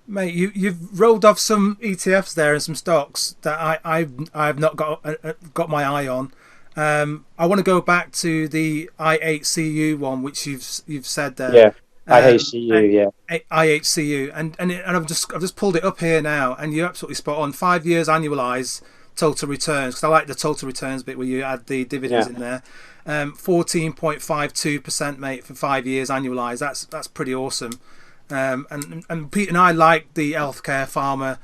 Mate, you've rolled off some ETFs there and some stocks that I've not got my eye on. I want to go back to the IHCU one, which you've said there. Yeah. IHCU, IHCU, and I've just pulled it up here now, and you're absolutely spot on. 5 years annualized total returns, because I like the total returns bit where you add the dividends in there. 14.52%, mate, for 5 years annualized. That's pretty awesome. And Pete and I like the healthcare pharma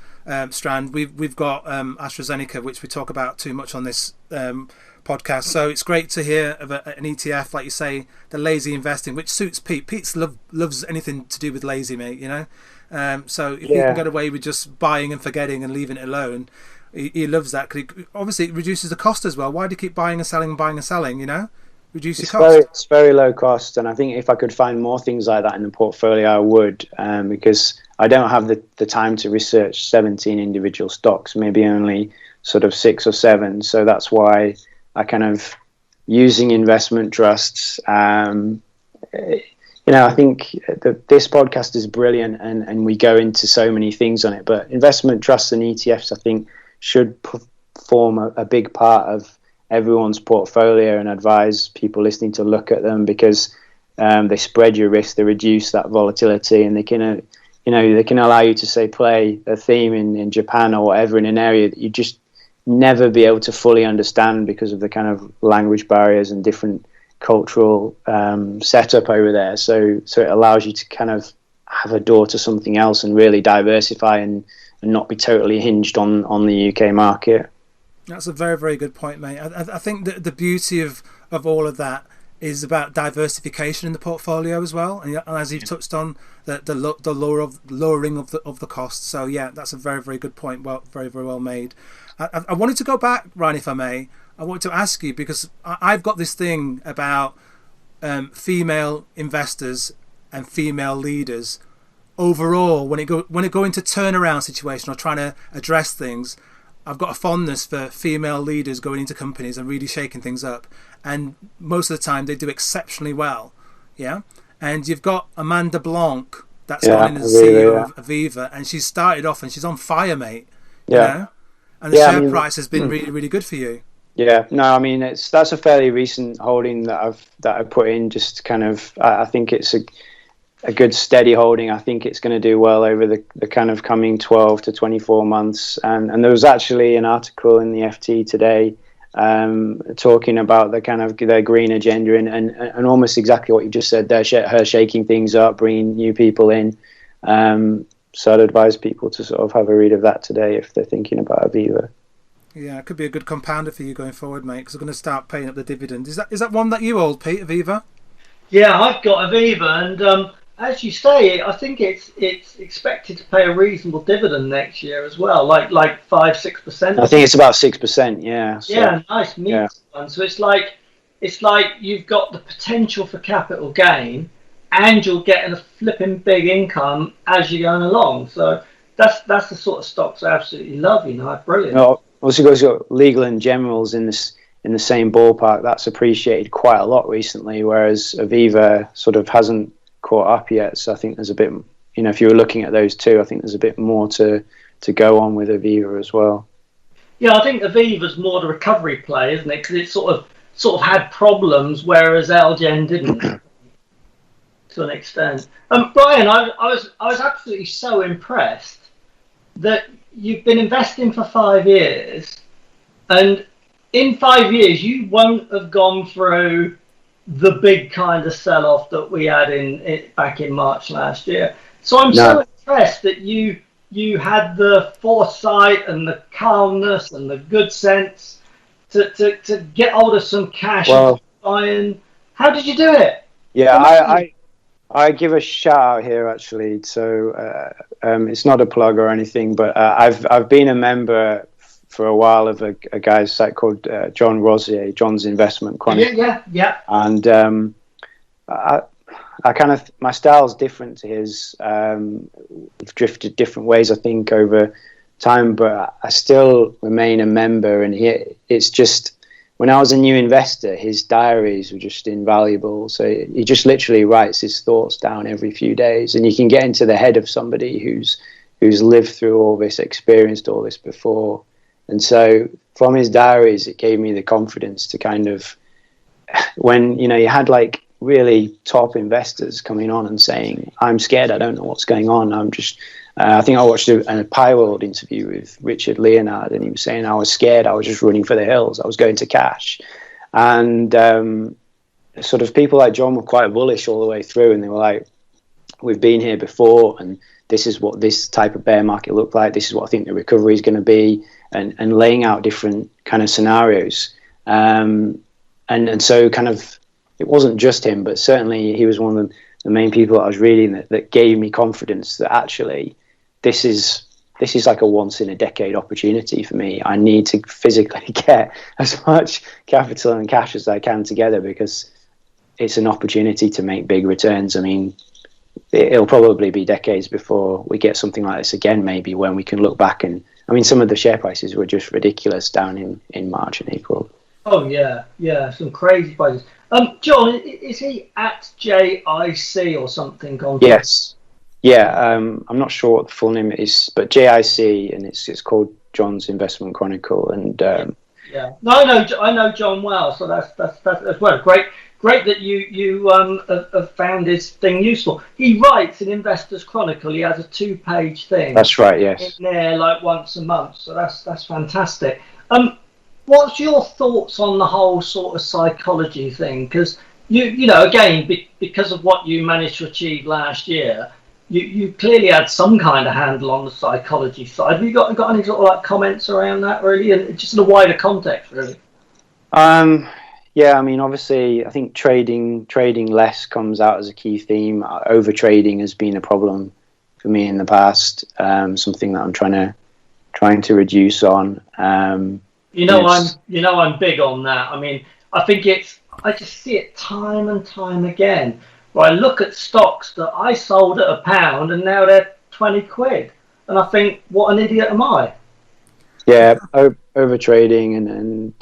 strand. We've got AstraZeneca, which we talk about too much on this podcast, so it's great to hear of an ETF, like you say, the lazy investing, which suits Pete. Pete loves anything to do with lazy, mate, you know. So if you can get away with just buying and forgetting and leaving it alone, he loves that, because obviously it reduces the cost as well. Why do you keep buying and selling, you know? reduce your cost. It's very low cost, and I think if I could find more things like that in the portfolio, I would, because I don't have the time to research 17 individual stocks, maybe only sort of 6 or 7. So that's why I kind of using investment trusts. I think this podcast is brilliant, and we go into so many things on it. But investment trusts and ETFs, I think, should form a big part of everyone's portfolio, and advise people listening to look at them, because they spread your risk, they reduce that volatility, and they can, they can allow you to, say, play a theme in Japan or whatever in an area that you just never be able to fully understand because of the kind of language barriers and different cultural setup over there. So it allows you to kind of have a door to something else and really diversify and not be totally hinged on the UK market. That's a very, very good point, mate. I think that the beauty of all of that is about diversification in the portfolio as well, and as you've touched on, the lowering of the cost. So yeah, that's a very, very good point. Well, very, very well made. I wanted to go back, Ryan, if I may. I wanted to ask you, because I've got this thing about female investors and female leaders overall. When it go into turnaround situation or trying to address things, I've got a fondness for female leaders going into companies and really shaking things up. And most of the time they do exceptionally well. Yeah. And you've got Amanda Blanc, that's gone in as CEO of Aviva, and she's started off and she's on fire, mate. Yeah. You know? And the share price has been really, really good for you. Yeah, no, I mean, that's a fairly recent holding that I've put in. Just kind of, I think it's a good steady holding. I think it's going to do well over the kind of coming 12 to 24 months. And there was actually an article in the FT today talking about the kind of their green agenda and almost exactly what you just said there. Her shaking things up, bringing new people in. So I'd advise people to sort of have a read of that today if they're thinking about Aviva. Yeah, it could be a good compounder for you going forward, mate, because we're going to start paying up the dividend. Is that one that you hold, Pete, Aviva? Yeah, I've got Aviva, and as you say, I think it's expected to pay a reasonable dividend next year as well, like 5-6%. I think it's about 6%. Yeah. So, yeah, nice meaty one. So it's like you've got the potential for capital gain, and you're getting a flipping big income as you're going along. So that's the sort of stocks I absolutely love. Brilliant. No, also goes Legal and General's in the same ballpark. That's appreciated quite a lot recently, whereas Aviva sort of hasn't caught up yet. So I think there's a bit, if you were looking at those two, I think there's a bit more to go on with Aviva as well. Yeah, I think Aviva's more the recovery play, isn't it? Because it sort of had problems, whereas Algen didn't. To an extent. Brian, I was absolutely so impressed that you've been investing for 5 years, and in 5 years you won't have gone through the big kind of sell-off that we had back in March last year. So I'm so impressed that you had the foresight and the calmness and the good sense to get hold of some cash. Well, Brian, how did you do it? Yeah, I give a shout out here actually. So it's not a plug or anything, but I've been a member for a while of a guy's site called John Rosier, John's Investment Chronicle. Yeah. And I kind of, my style's different to his. We've drifted different ways, I think, over time, but I still remain a member. And it's just, when I was a new investor, his diaries were just invaluable. So he just literally writes his thoughts down every few days, and you can get into the head of somebody who's lived through all this, experienced all this before. And so from his diaries, it gave me the confidence to kind of, when, you had like really top investors coming on and saying, I'm scared, I don't know what's going on. I'm just, I think I watched a Pie World interview with Richard Leonard, and he was saying, I was scared, I was just running for the hills, I was going to cash. And sort of people like John were quite bullish all the way through, and they were like, we've been here before, and this is what this type of bear market looked like, this is what I think the recovery is going to be, and laying out different kind of scenarios. And so kind of, it wasn't just him, but certainly he was one of the main people I was reading that gave me confidence that actually this is this is like a once in a decade opportunity for me. I need to physically get as much capital and cash as I can together, because it's an opportunity to make big returns. I mean, it'll probably be decades before we get something like this again, maybe, when we can look back. And I mean, some of the share prices were just ridiculous down in March and April. Oh yeah, some crazy prices. John, is he at JIC or something? Yes. Yeah, I'm not sure what the full name is, but JIC, and it's called John's Investment Chronicle. And yeah, no, I know John well, so that's well. Great that you have found his thing useful. He writes an Investors Chronicle. He has a 2-page thing. That's right. Yes. In there, like once a month. So that's fantastic. What's your thoughts on the whole sort of psychology thing? Because you know, again, because of what you managed to achieve last year, you clearly had some kind of handle on the psychology side. Have you got any sort of like comments around that, really, and just in a wider context, really? Yeah, I mean, obviously, I think trading less comes out as a key theme. Over trading has been a problem for me in the past. Something that I'm trying to reduce on. I'm big on that. I mean, I just see it time and time again. Where I look at stocks that I sold at £1 and now they're 20 quid, and I think, what an idiot am I? Yeah, over trading and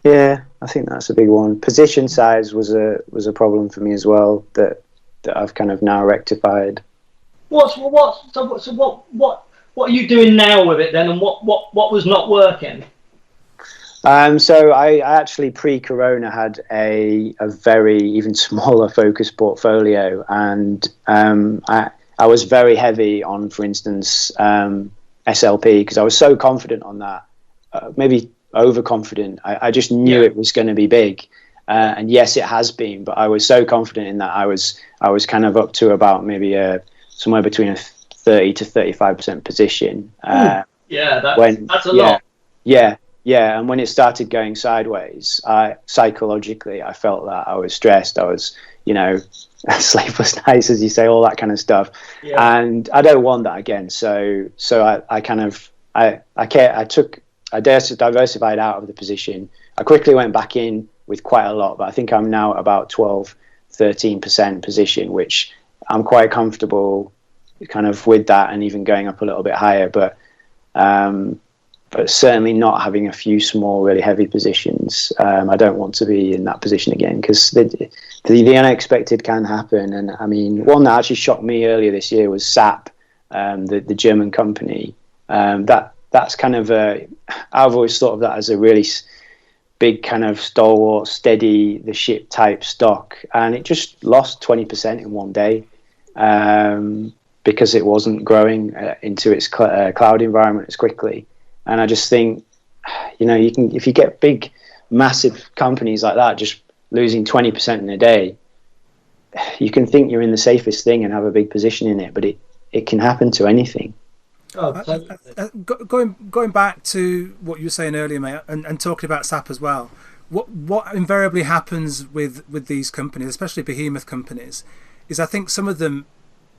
yeah, I think that's a big one. Position size was a problem for me as well that I've kind of now rectified. So what are you doing now with it then, and what was not working? So I actually pre-corona had a very even smaller focused portfolio, and I was very heavy on, for instance, SLP, because I was so confident on that, maybe overconfident. I just knew it was going to be big, and yes, it has been. But I was so confident in that I was kind of up to about maybe somewhere between a 30 to 35% position. That's a lot. Yeah, and when it started going sideways, psychologically, I felt that I was stressed. I was, sleepless nights, as you say, all that kind of stuff. Yeah. And I don't want that again. So I diversified out of the position. I quickly went back in with quite a lot, but I think I'm now about 12, 13% position, which I'm quite comfortable kind of with that, and even going up a little bit higher. But certainly not having a few small, really heavy positions. I don't want to be in that position again, because the unexpected can happen. And I mean, one that actually shocked me earlier this year was SAP, the German company. That's kind of I've always thought of that as a really big kind of stalwart, steady the ship type stock, and it just lost 20% in one day because it wasn't growing into its cloud environment as quickly. And I just think, if you get big, massive companies like that just losing 20% in a day, you can think you're in the safest thing and have a big position in it, but it can happen to anything. Going back to what you were saying earlier, mate, and talking about SAP as well, what invariably happens with these companies, especially behemoth companies, is I think some of them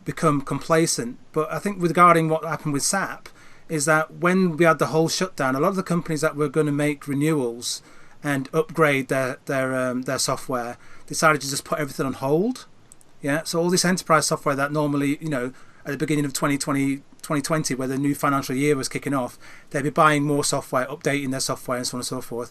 become complacent. But I think regarding what happened with SAP, is that when we had the whole shutdown, a lot of the companies that were going to make renewals and upgrade their software decided to just put everything on hold. Yeah, so all this enterprise software that normally, at the beginning of 2020, where the new financial year was kicking off, they'd be buying more software, updating their software, and so on and so forth.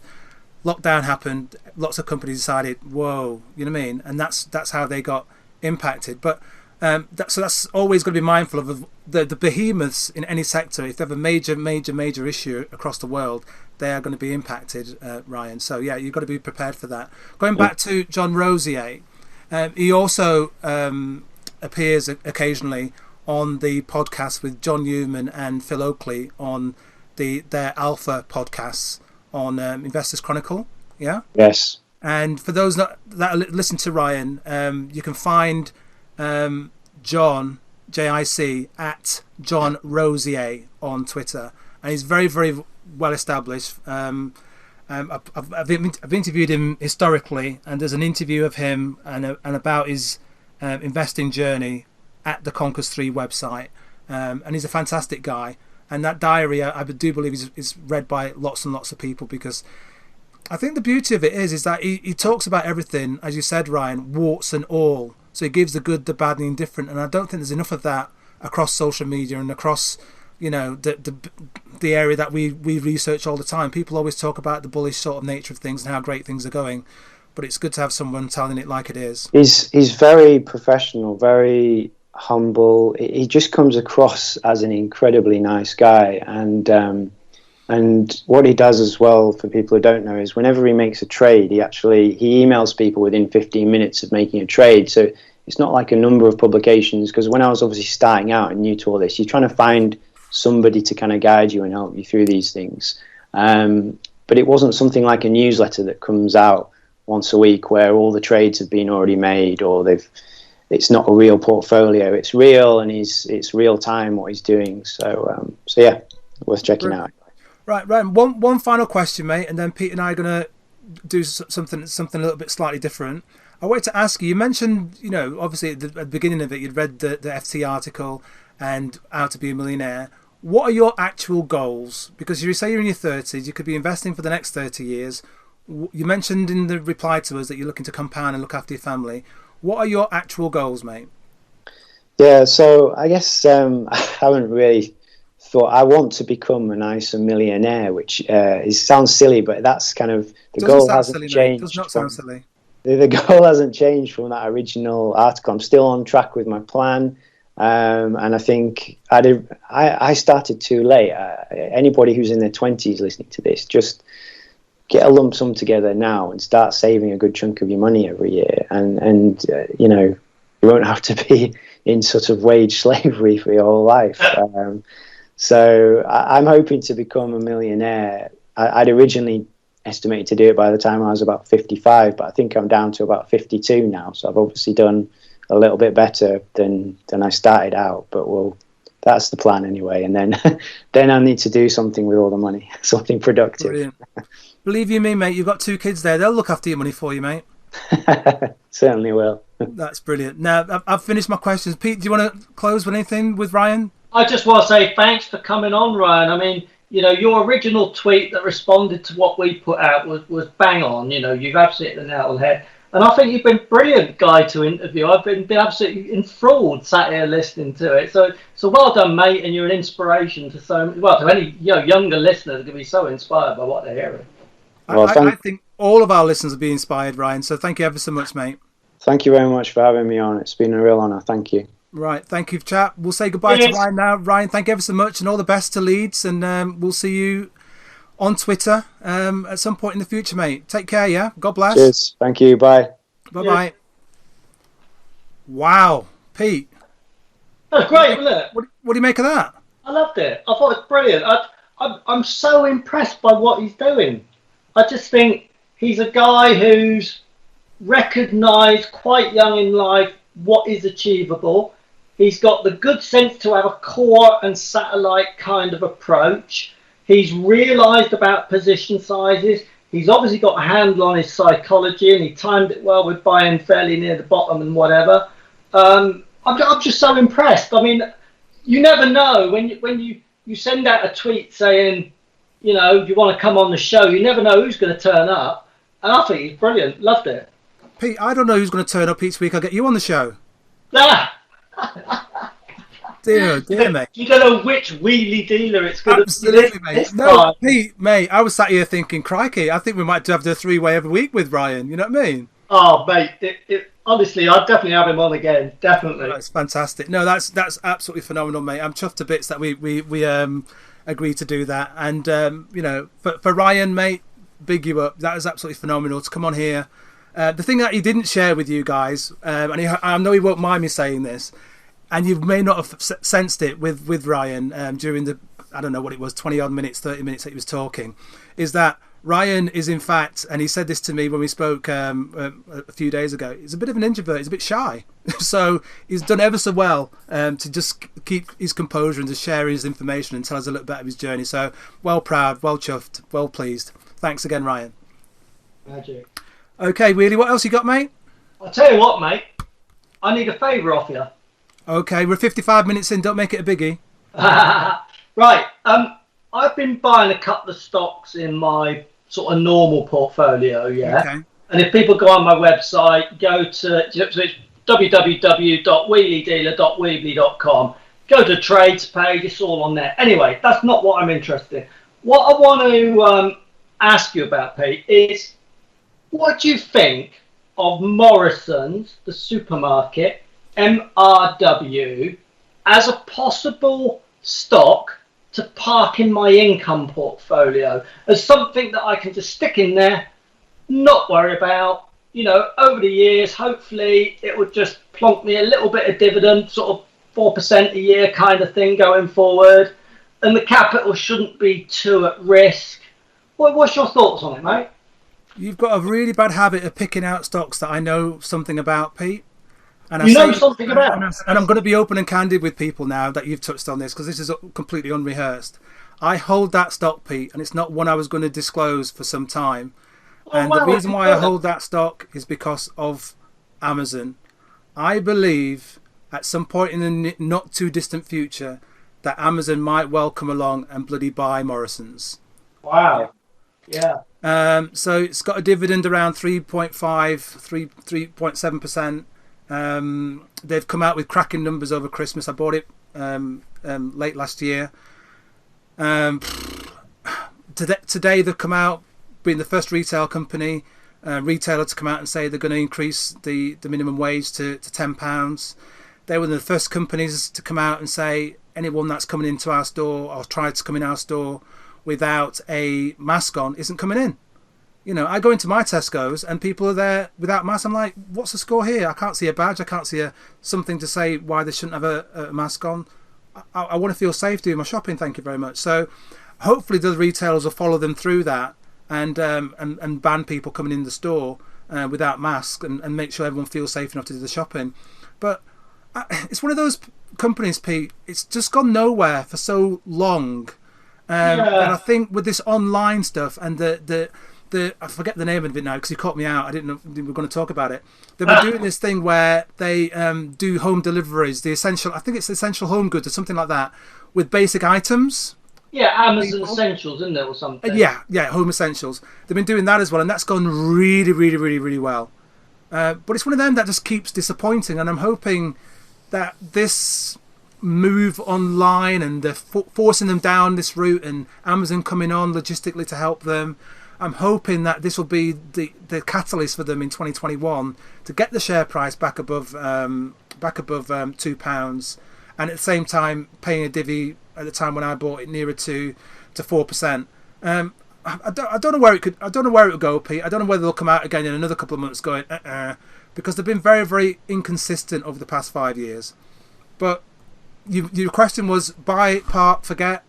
Lockdown happened. Lots of companies decided, whoa, you know what I mean? And that's how they got impacted. But so that's always got to be mindful of the behemoths in any sector. If they have a major issue across the world, they are going to be impacted, Ryan. So yeah, you've got to be prepared for that. Going back to John Rosier, he also appears occasionally on the podcast with John Newman and Phil Oakley on their Alpha podcasts on Investors Chronicle. Yeah. Yes. And for those that listen to Ryan, you can find John JIC at John Rosier on Twitter, and he's very, very well established. I've interviewed him historically, and there's an interview of him and about his investing journey at the Conkers 3 website. and he's a fantastic guy. And that diary, I do believe, is read by lots and lots of people, because I think the beauty of it is that he talks about everything, as you said, Ryan, warts and all. So he gives the good, the bad, and the indifferent. And I don't think there's enough of that across social media and across, you know, the area that we research all the time. People always talk about the bullish sort of nature of things and how great things are going, but it's good to have someone telling it like it is. He's very professional, very humble. He just comes across as an incredibly nice guy, and what he does as well, for people who don't know, is whenever he makes a trade, he emails people within 15 minutes of making a trade. So it's not like a number of publications, because when I was obviously starting out and new to all this, you're trying to find somebody to kind of guide you and help you through these things. But it wasn't something like a newsletter that comes out once a week where all the trades have been already made, or it's not a real portfolio. It's real, and it's real time what he's doing. So yeah, worth checking out. Right. One final question, mate, and then Pete and I are going to do something a little bit slightly different. I wanted to ask you mentioned, you know, obviously at the beginning of it, you'd read the FT article and How to Be a Millionaire. What are your actual goals? Because you say you're in your 30s, you could be investing for the next 30 years. You mentioned in the reply to us that you're looking to compound and look after your family. What are your actual goals, mate? Yeah, so I guess I haven't really thought. I want to become a nicer millionaire, which sounds silly, but that's kind of the goal. Hasn't changed. Does not sound silly. The goal hasn't changed from that original article. I'm still on track with my plan, and I think I started too late. Anybody who's in their 20s listening to this, just get a lump sum together now and start saving a good chunk of your money every year, and you know, you won't have to be in sort of wage slavery for your whole life. So I'm hoping to become a millionaire. I'd originally estimated to do it by the time I was about 55, but I think I'm down to about 52 now. So I've obviously done a little bit better than I started out, but that's the plan anyway. And then I need to do something with all the money, something productive. Brilliant. Believe you me, mate, you've got 2 kids there. They'll look after your money for you, mate. Certainly will. That's brilliant. Now, I've finished my questions. Pete, do you want to close with anything with Ryan? I just want to say thanks for coming on, Ryan. I mean, you know, your original tweet that responded to what we put out was bang on. You know, you've absolutely hit the nail on the head. And I think you've been a brilliant guy to interview. I've been absolutely enthralled sat here listening to it. So well done, mate, and you're an inspiration to to any younger listeners are going to be so inspired by what they're hearing. I think all of our listeners will be inspired, Ryan. So thank you ever so much, mate. Thank you very much for having me on. It's been a real honour. Thank you. Right, thank you, chat. We'll say goodbye to Ryan now. Ryan, thank you ever so much, and all the best to Leeds. And we'll see you on Twitter at some point in the future, mate. Take care, yeah? God bless. Cheers. Thank you. Bye. Bye-bye. Yeah. Wow, Pete. That's great, wasn't it? What do you make of that? I loved it. I thought it was brilliant. I'm so impressed by what he's doing. I just think he's a guy who's recognised quite young in life what is achievable. He's got the good sense to have a core and satellite kind of approach. He's realised about position sizes. He's obviously got a handle on his psychology, and he timed it well with buying fairly near the bottom and whatever. I'm just so impressed. I mean, you never know when you send out a tweet saying, you know, you want to come on the show, you never know who's going to turn up. And I think he's brilliant. Loved it. Pete, I don't know who's going to turn up each week. I'll get you on the show. Dear mate. You don't know which wheelie dealer it's going Absolutely, to be. Mate. No, Pete, mate, I was sat here thinking, crikey, I think we might have the 3-way every week with Ryan. You know what I mean? Oh, mate, honestly, I'd definitely have him on again. Definitely. That's fantastic. No, that's absolutely phenomenal, mate. I'm chuffed to bits that we agreed to do that. And, you know, for Ryan, mate, big you up. That was absolutely phenomenal to come on here. The thing that he didn't share with you guys, and I know he won't mind me saying this, and you may not have sensed it with Ryan during the, I don't know what it was, 20 odd minutes, 30 minutes that he was talking, is that Ryan is in fact, and he said this to me when we spoke a few days ago, he's a bit of an introvert, he's a bit shy. So he's done ever so well to just keep his composure and to share his information and tell us a little bit of his journey. So well proud, well chuffed, well pleased. Thanks again, Ryan. Magic. Okay, Wheelie, what else you got, mate? I'll tell you what, mate. I need a favour off you. Okay, we're 55 minutes in. Don't make it a biggie. Right. I've been buying a couple of stocks in my sort of normal portfolio, yeah. Okay. And if people go on my website, go to so it's www.wheeliedealer.weebly.com. Go to trades page. It's all on there. Anyway, that's not what I'm interested in. What I want to ask you about, Pete, is what do you think of Morrison's, the supermarket, MRW, as a possible stock to park in my income portfolio, as something that I can just stick in there, not worry about, over the years, hopefully it would just plonk me a little bit of dividend, sort of 4% a year kind of thing going forward, and the capital shouldn't be too at risk. What's your thoughts on it, mate? You've got a really bad habit of picking out stocks that I know something about, Pete. And you know something about. And I'm going to be open and candid with people now that you've touched on this, because this is completely unrehearsed. I hold that stock, Pete, and it's not one I was going to disclose for some time. And the reason why I hold that stock is because of Amazon. I believe at some point in the not too distant future that Amazon might well come along and bloody buy Morrison's. Wow. Yeah. So it's got a dividend around 3.7%. They've come out with cracking numbers over Christmas. I bought it late last year. Today they've come out, being the first retailer to come out and say they're going to increase the minimum wage to £10. They were the first companies to come out and say anyone that's coming into our store or tried to come in our store without a mask on isn't coming in. I go into my Tesco's and people are there without masks. I'm like, what's the score here? I can't see a badge. I can't see something to say why they shouldn't have a mask on. I want to feel safe doing my shopping. Thank you very much. So hopefully the retailers will follow them through that and ban people coming in the store without masks and make sure everyone feels safe enough to do the shopping. But it's one of those companies, Pete. It's just gone nowhere for so long. And I think with this online stuff and the I forget the name of it now because you caught me out. I didn't know we were going to talk about it. They've been doing this thing where they do home deliveries, I think it's essential home goods or something like that, with basic items. Yeah, Amazon Essentials, isn't it, or something? Yeah, home essentials. They've been doing that as well, and that's gone really, really, really, really well. But it's one of them that just keeps disappointing, and I'm hoping that this move online and they're forcing them down this route and Amazon coming on logistically to help them, I'm hoping that this will be the catalyst for them in 2021 to get the share price back above £2, and at the same time paying a divvy at the time when I bought it nearer to 4%. I don't know where it will go, Pete. I don't know whether they'll come out again in another couple of months going because they've been very, very inconsistent over the past 5 years. But your question was buy, park, forget.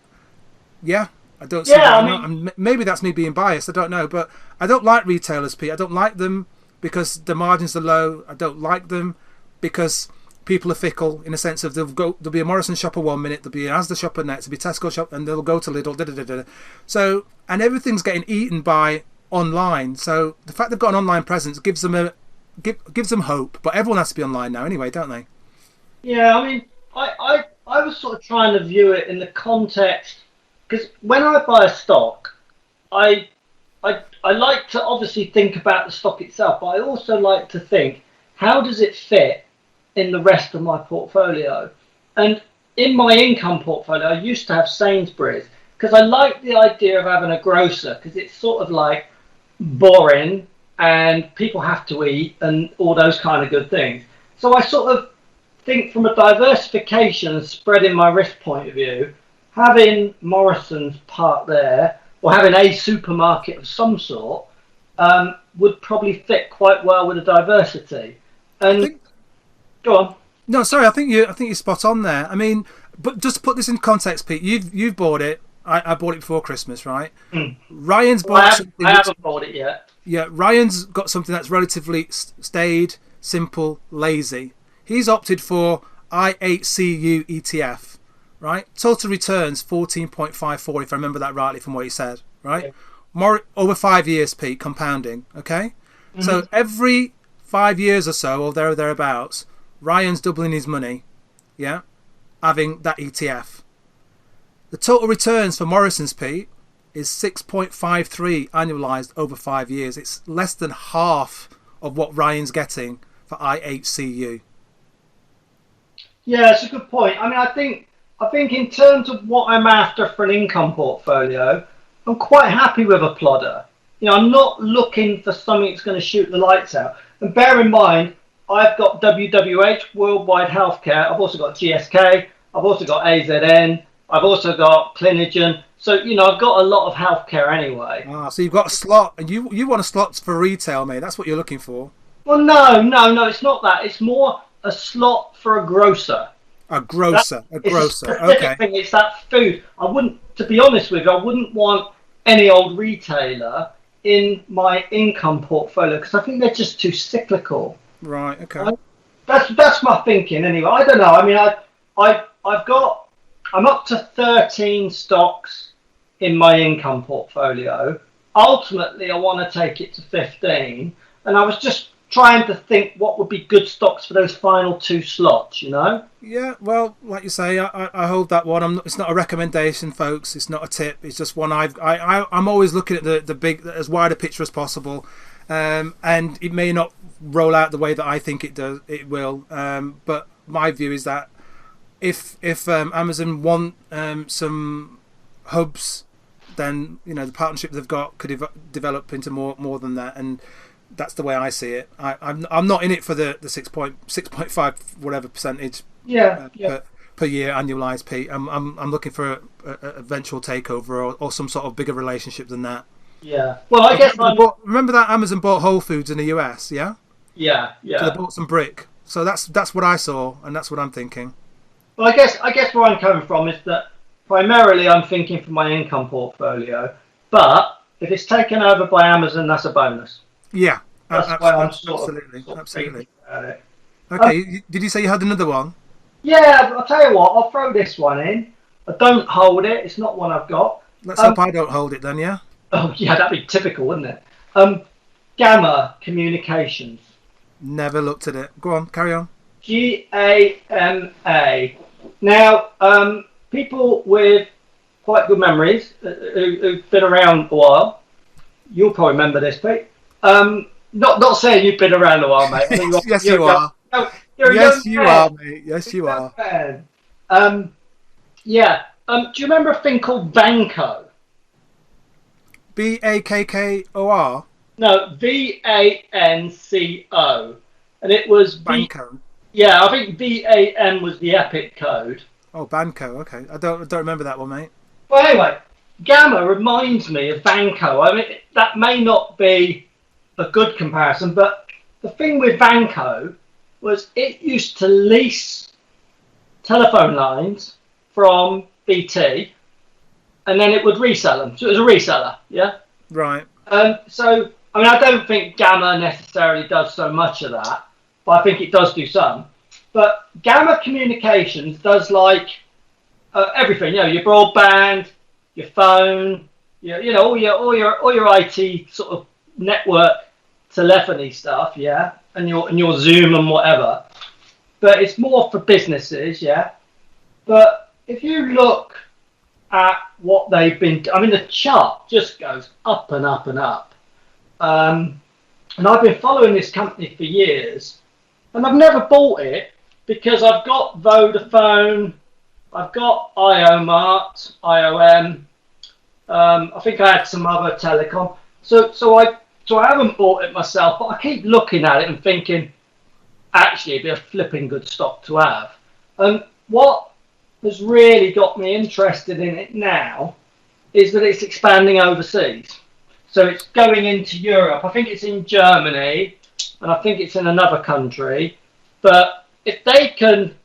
Yeah. I don't see that. Maybe that's me being biased. I don't know, but I don't like retailers, Pete. I don't like them because the margins are low. I don't like them because people are fickle in a sense of there'll be a Morrison shopper 1 minute, there'll be an Asda shopper next, there'll be Tesco shop, and they'll go to Lidl. So, and everything's getting eaten by online. So the fact they've got an online presence gives them gives them hope. But everyone has to be online now anyway, don't they? Yeah, I mean, I was sort of trying to view it in the context. Because when I buy a stock, I like to obviously think about the stock itself, but I also like to think, how does it fit in the rest of my portfolio? And in my income portfolio, I used to have Sainsbury's because I like the idea of having a grocer because it's sort of like boring and people have to eat and all those kind of good things. So I sort of think from a diversification and spreading my risk point of view, having Morrison's part there, or having a supermarket of some sort, would probably fit quite well with the diversity. And go on. No, sorry, I think you're spot on there. I mean, but just to put this in context, Pete, you've bought it. I bought it before Christmas, right? Ryan's bought. I haven't bought it yet. Yeah, Ryan's got something that's relatively staid, simple, lazy. He's opted for IHCU ETF. Right, total returns 14.54 if I remember that rightly from what he said. Right, yeah. More over 5 years, Pete, compounding. Okay, so every 5 years or so, or thereabouts, Ryan's doubling his money. yeah, having that ETF. The total returns for Morrison's, Pete, is 6.53 annualized over 5 years. It's less than half of what Ryan's getting for IHCU. Yeah, it's a good point. I mean, I think in terms of what I'm after for an income portfolio, I'm quite happy with a plodder. You know, I'm not looking for something that's going to shoot the lights out. And bear in mind, I've got WWH, Worldwide Healthcare. I've also got GSK. I've also got AZN. I've also got Clinigen. So, you know, I've got a lot of healthcare anyway. Ah, so you've got a slot, and you want a slot for retail, mate. That's what you're looking for. Well, no, it's not that. It's more a slot for a grocer. A grocer. It's a specific thing. It's that food. To be honest with you, I wouldn't want any old retailer in my income portfolio because I think they're just too cyclical. Right. Okay. That's my thinking anyway. I don't know. I mean, I'm up to 13 stocks in my income portfolio. Ultimately, I want to take it to 15, and I was just trying to think what would be good stocks for those final 2 slots, you know? Yeah, well, like you say, I hold that one. It's not a recommendation, folks. It's not a tip. It's just one I'm always looking at the big, as wide a picture as possible, and it may not roll out the way that I think it will. But my view is that if Amazon want some hubs, then you know the partnership they've got could develop into more than that, and that's the way I see it. I'm not in it for the 6.5 whatever percentage per year annualized, Pete. I'm looking for a eventual takeover or some sort of bigger relationship than that. Yeah. Well, I guess remember that Amazon bought Whole Foods in the US, yeah? Yeah. So they bought some brick. So that's what I saw, and that's what I'm thinking. Well, I guess where I'm coming from is that primarily I'm thinking for my income portfolio, but if it's taken over by Amazon, that's a bonus. Yeah, that's why I'm absolutely. thinking about it. Okay, did you say you had another one? Yeah, I'll tell you what, I'll throw this one in. I don't hold it, it's not one I've got. Let's hope I don't hold it then, yeah? Oh, yeah, that'd be typical, wouldn't it? GAMA Communications. Never looked at it. Go on, carry on. GAMA. Now, people with quite good memories who've been around a while, you'll probably remember this, Pete. Not saying you've been around a while, mate. Yes, you are. Yes, you are, mate. Yes, you are. Yeah. Do you remember a thing called Vanco? BAKKOR? No, VANCO. And it was Vanco. Yeah, I think VAN was the EPIC code. Oh, Banco. Okay, I don't remember that one, mate. Well, anyway, GAMA reminds me of Vanco. I mean, that may not be a good comparison, but the thing with Vanco was it used to lease telephone lines from BT, and then it would resell them. So it was a reseller, yeah. Right. So I mean, I don't think GAMA necessarily does so much of that, but I think it does do some. But GAMA Communications does like everything. You know, your broadband, your phone, you know, all your IT sort of network telephony stuff, yeah, and your Zoom and whatever. But it's more for businesses, yeah. But if you look at what they've been, I mean, the chart just goes up and up and up. And I've been following this company for years, and I've never bought it because I've got Vodafone, I've got IOMart, IOM. I think I had some other telecom. So I haven't bought it myself, but I keep looking at it and thinking, actually, it'd be a flipping good stock to have. And what has really got me interested in it now is that it's expanding overseas. So it's going into Europe. I think it's in Germany, and I think it's in another country. But if they can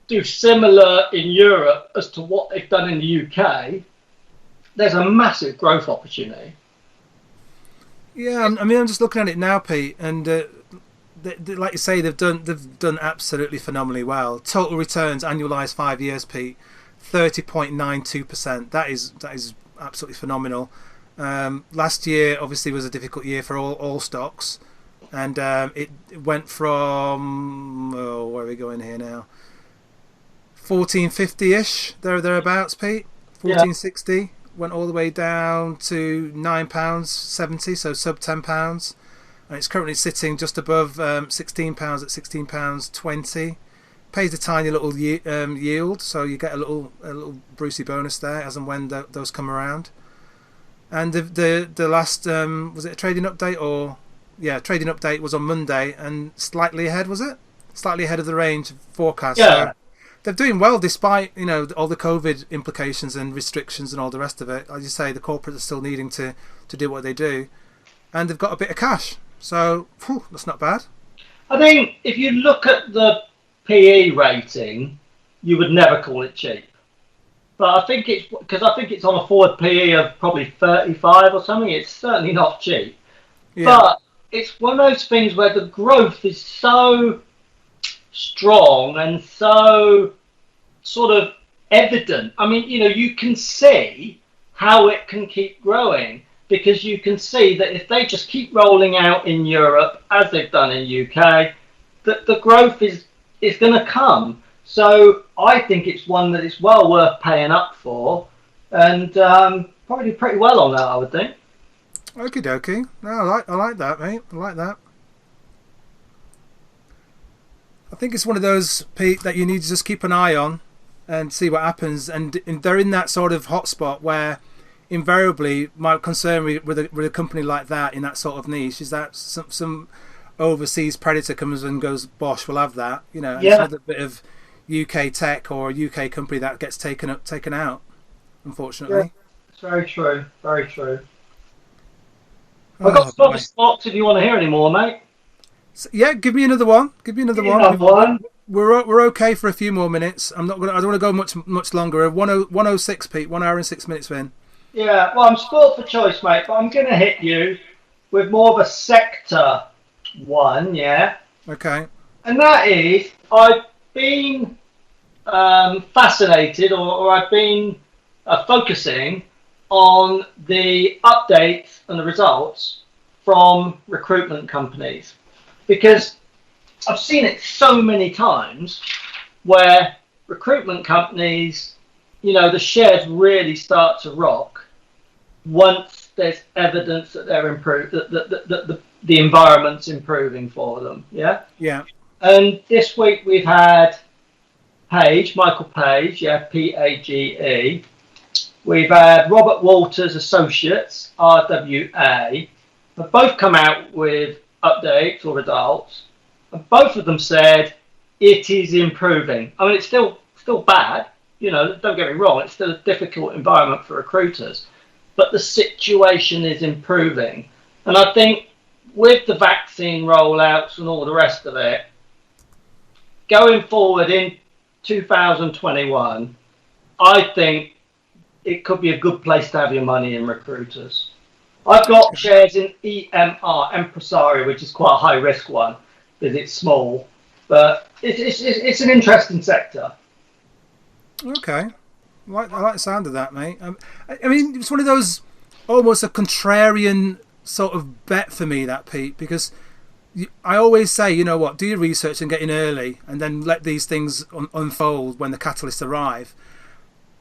do similar in Europe as to what they've done in the UK, there's a massive growth opportunity. Yeah, I mean, I'm just looking at it now, Pete, and like you say, they've done absolutely phenomenally well. Total returns annualized 5 years, Pete, 30.92%. That is absolutely phenomenal. Last year obviously was a difficult year for all stocks, and it went from where are we going here now? 14.50ish, thereabouts, Pete. 14.60 went all the way down to £9.70, so sub £10, and it's currently sitting just above £16 at £16.20. Pays a tiny little yield, so you get a little Brucey bonus there as and when those come around. And the last was it a trading update or trading update was on Monday and slightly ahead, was it? Slightly ahead of the range forecast. Yeah. So they're doing well despite all the COVID implications and restrictions and all the rest of it. As you say, the corporates are still needing to do what they do, and they've got a bit of cash. So that's not bad. I think if you look at the PE rating, you would never call it cheap. But I think it's on a forward PE of probably 35 or something. It's certainly not cheap. Yeah. But it's one of those things where the growth is so strong and so sort of evident. I mean, you can see how it can keep growing, because you can see that if they just keep rolling out in Europe as they've done in UK, that the growth is going to come. So I think it's one that is well worth paying up for, and probably do pretty well on that, I would think. Okie dokie. No, I like that, mate. I like that. I think it's one of those, Pete, that you need to just keep an eye on and see what happens. And they're in that sort of hotspot where invariably my concern with a company like that in that sort of niche is that some overseas predator comes and goes, bosh, we'll have that. And it's another bit of UK tech or a UK company that gets taken out, unfortunately. Yeah, it's very true. Very true. I've got some other stocks if you want to hear any more, mate. So, give me another one. Another one. We're okay for a few more minutes. I don't want to go much longer. 106, Pete. 1 hour and 6 minutes in. Yeah, well, I'm spoiled for choice, mate, but I'm going to hit you with more of a sector one, yeah. Okay. And that is, I've been fascinated, or I've been focusing on the updates and the results from recruitment companies, because I've seen it so many times where recruitment companies, the shares really start to rock once there's evidence that they're improved, that the environment's improving for them. Yeah. Yeah. And this week we've had Michael Page, PAGE. We've had Robert Walters Associates, RWA. They've both come out with updates or results, and both of them said it is improving. I mean, it's still bad. Don't get me wrong, it's still a difficult environment for recruiters, but the situation is improving. And I think with the vaccine rollouts and all the rest of it, going forward in 2021, I think it could be a good place to have your money in recruiters. I've got shares in EMR, Empresario, which is quite a high risk one because it's small, but it's an interesting sector. Okay, I like the sound of that, mate. I mean, it's one of those almost a contrarian sort of bet for me, that, Pete, because I always say, do your research and get in early, and then let these things unfold when the catalysts arrive.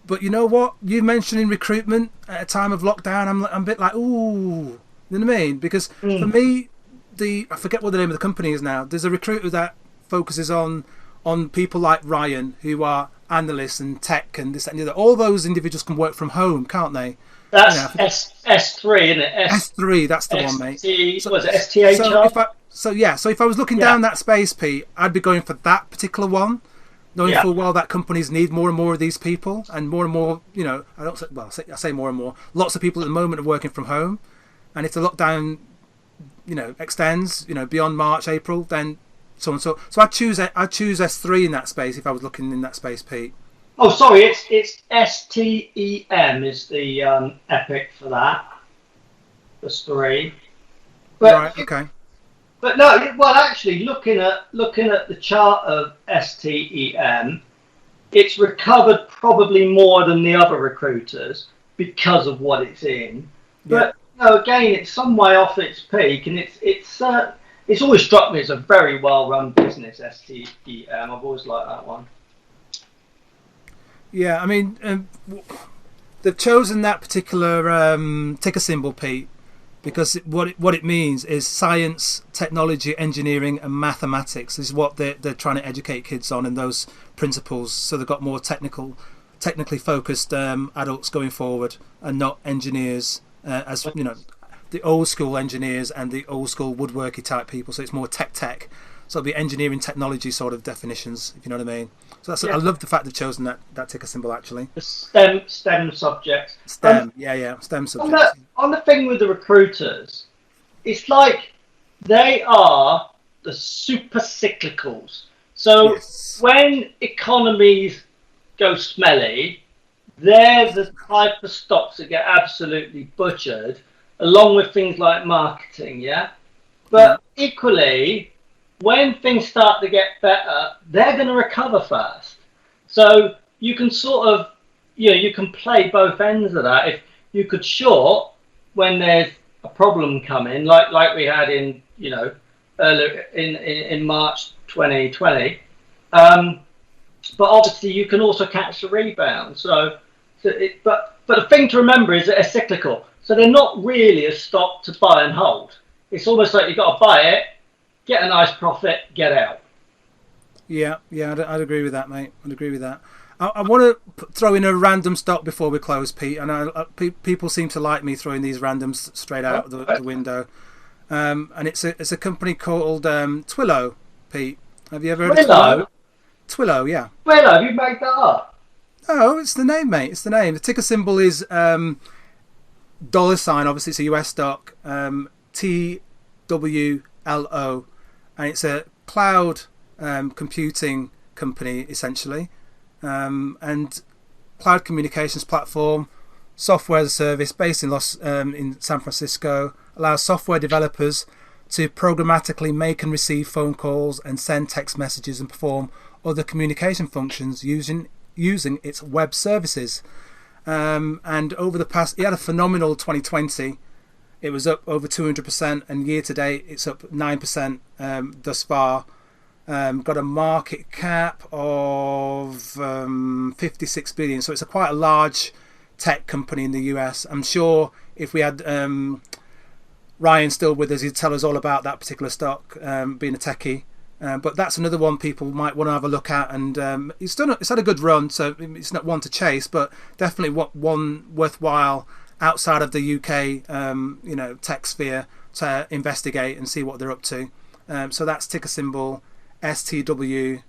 But you know what? You mentioning recruitment at a time of lockdown, I'm a bit like, ooh, you know what I mean? Because for me, I forget what the name of the company is now. There's a recruiter that focuses on people like Ryan, who are analysts and tech and this and the other. All those individuals can work from home, can't they? That's S3, isn't it? S3, that's the one, mate. Was it STHR? So if I was looking down that space, Pete, I'd be going for that particular one, knowing full well that companies need more and more of these people, and more, I say more and more. Lots of people at the moment are working from home, and if the lockdown, extends, beyond March, April, then so on. So I'd choose S3 in that space if I was looking in that space, Pete. Oh, sorry, it's STEM is the epic for that. There's 3. But, right. Okay. But no, well, actually, looking at the chart of STEM, it's recovered probably more than the other recruiters because of what it's in. But again, it's some way off its peak, and it's always struck me as a very well run business. STEM, I've always liked that one. Yeah, I mean, they've chosen that particular ticker symbol, Pete, because what it means is science, technology, engineering, and mathematics is what they're trying to educate kids on, and those principles. So they've got more technically focused adults going forward, and not engineers, as you know, the old school engineers and the old school woodworky type people. So it's more tech. So it'll be engineering technology sort of definitions, if you know what I mean. So that's I love the fact they've chosen that ticker symbol actually. The STEM subjects. STEM, STEM subjects. On the thing with the recruiters, it's like they are the super cyclicals. So when economies go smelly, they're the type of stocks that get absolutely butchered, along with things like marketing, yeah? But equally, when things start to get better, they're going to recover fast. So you can sort of, you can play both ends of that. If you could short when there's a problem coming, like we had in, earlier in March 2020. But obviously you can also catch the rebound. But the thing to remember is that they're cyclical. So they're not really a stock to buy and hold. It's almost like you've got to buy it, get a nice profit, get out. Yeah, I'd agree with that, mate. I'd agree with that. I want to throw in a random stock before we close, Pete. And people seem to like me throwing these randoms straight out the window. And it's a company called TWLO, Pete. Have you ever heard of TWLO? TWLO, yeah. TWLO, have you made that up? Oh, it's the name, mate. It's the name. The ticker symbol is $, obviously it's a US stock, TWLO. And it's a cloud computing company, essentially. And cloud communications platform, software as a service based in San Francisco, allows software developers to programmatically make and receive phone calls and send text messages and perform other communication functions using its web services. And over the past, it had a phenomenal 2020. It was up over 200%, and year to date it's up 9% thus far. Got a market cap of 56 billion, so it's quite a large tech company in the US. I'm sure if we had Ryan still with us, he'd tell us all about that particular stock, being a techie. But that's another one people might want to have a look at, and it's had a good run, so it's not one to chase, but definitely one worthwhile outside of the UK tech sphere to investigate and see what they're up to. So that's ticker symbol STWLO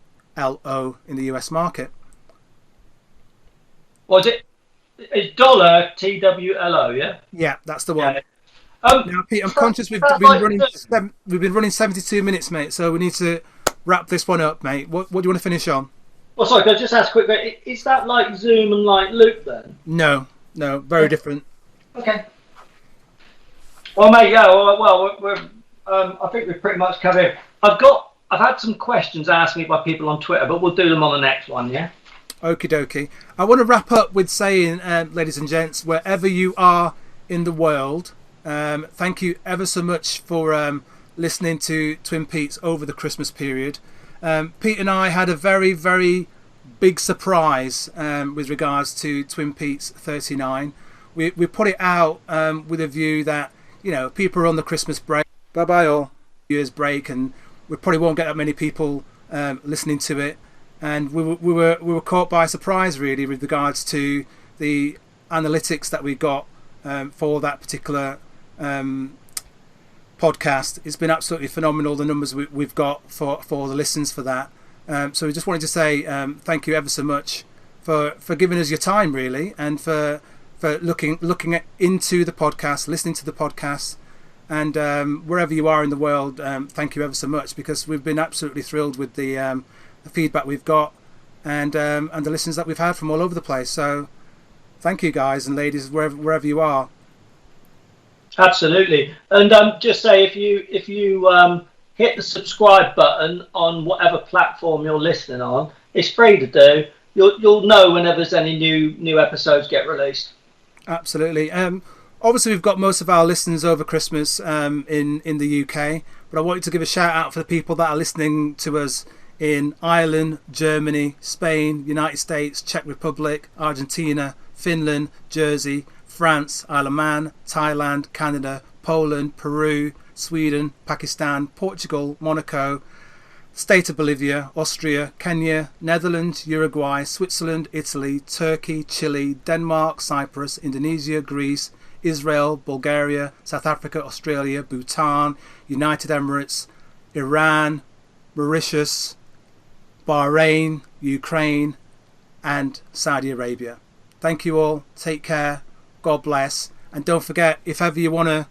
in the US market. Was it? It's dollar TWLO, yeah. Yeah, that's the one. Yeah. Now, Pete, I'm conscious we've been running 72 minutes, mate. So we need to wrap this one up, mate. What do you want to finish on? Well, sorry, can I just ask quickly? Is that like Zoom and like Loop then? No, very different. Okay. Well, mate, yeah. Well, we're I think we've pretty much covered it. I've had some questions asked me by people on Twitter, but we'll do them on the next one, yeah? Okie dokie. I want to wrap up with saying, ladies and gents, wherever you are in the world, thank you ever so much for listening to TwinPetes over the Christmas period. Pete and I had a very, very big surprise with regards to TwinPetes 39. We put it out with a view that, people are on the Christmas break. Bye-bye all. Year's break, and we probably won't get that many people listening to it. And we were caught by surprise, really, with regards to the analytics that we got for that particular podcast. It's been absolutely phenomenal, the numbers we've got for the listens for that. So we just wanted to say thank you ever so much for giving us your time, really, and for looking into the podcast, listening to the podcast. And wherever you are in the world, thank you ever so much, because we've been absolutely thrilled with the feedback we've got and the listens that we've had from all over the place. So thank you, guys and ladies, wherever you are. Absolutely. And just say, if you hit the subscribe button on whatever platform you're listening on, it's free to do. You'll know whenever there's any new episodes get released. Absolutely. Obviously, we've got most of our listeners over Christmas in the UK, but I wanted to give a shout out for the people that are listening to us in Ireland, Germany, Spain, United States, Czech Republic, Argentina, Finland, Jersey, France, Isle of Man, Thailand, Canada, Poland, Peru, Sweden, Pakistan, Portugal, Monaco, State of Bolivia, Austria, Kenya, Netherlands, Uruguay, Switzerland, Italy, Turkey, Chile, Denmark, Cyprus, Indonesia, Greece, Israel, Bulgaria, South Africa, Australia, Bhutan, United Emirates, Iran, Mauritius, Bahrain, Ukraine, and Saudi Arabia. Thank you all. Take care. God bless. And don't forget, if ever you want to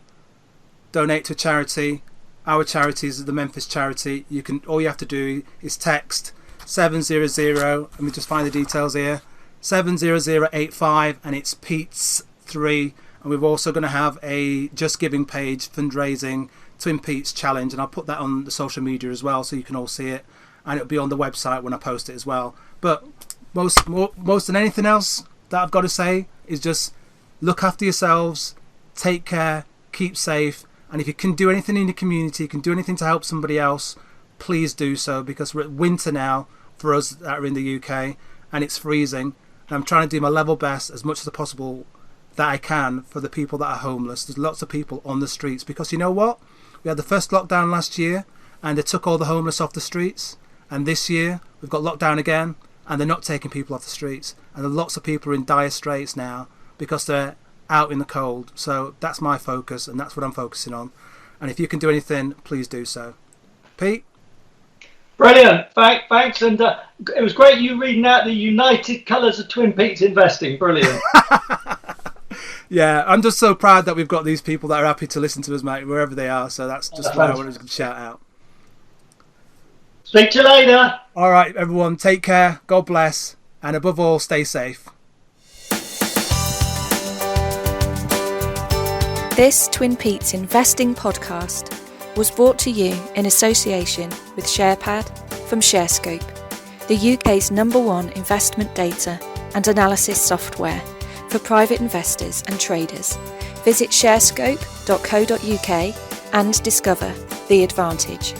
donate to a charity, our charity is the Menphys charity. All you have to do is text 700. Let me just find the details here. 70085, and it's PETES3. And we're also going to have a Just Giving page fundraising TwinPetes challenge, and I'll put that on the social media as well, so you can all see it, and it'll be on the website when I post it as well. But most than anything else that I've got to say is just look after yourselves, take care, keep safe, and if you can do anything in the community, you can do anything to help somebody else, please do so, because we're at winter now for us that are in the UK, and it's freezing, and I'm trying to do my level best as much as possible that I can for the people that are homeless. There's lots of people on the streets, because you know what? We had the first lockdown last year and they took all the homeless off the streets, and this year we've got lockdown again and they're not taking people off the streets, and there are lots of people in dire straits now because they're out in the cold. So that's my focus, and that's what I'm focusing on, and if you can do anything, please do so. Pete? Brilliant. Thanks. And it was great you reading out the United Colours of TwinPetes Investing. Brilliant. Yeah, I'm just so proud that we've got these people that are happy to listen to us, mate, wherever they are. So that's just what I wanted to shout out. Speak to you later. All right, everyone, take care. God bless. And above all, stay safe. This TwinPetes Investing podcast was brought to you in association with SharePad from ShareScope, the UK's #1 investment data and analysis software for private investors and traders. Visit sharescope.co.uk and discover the advantage.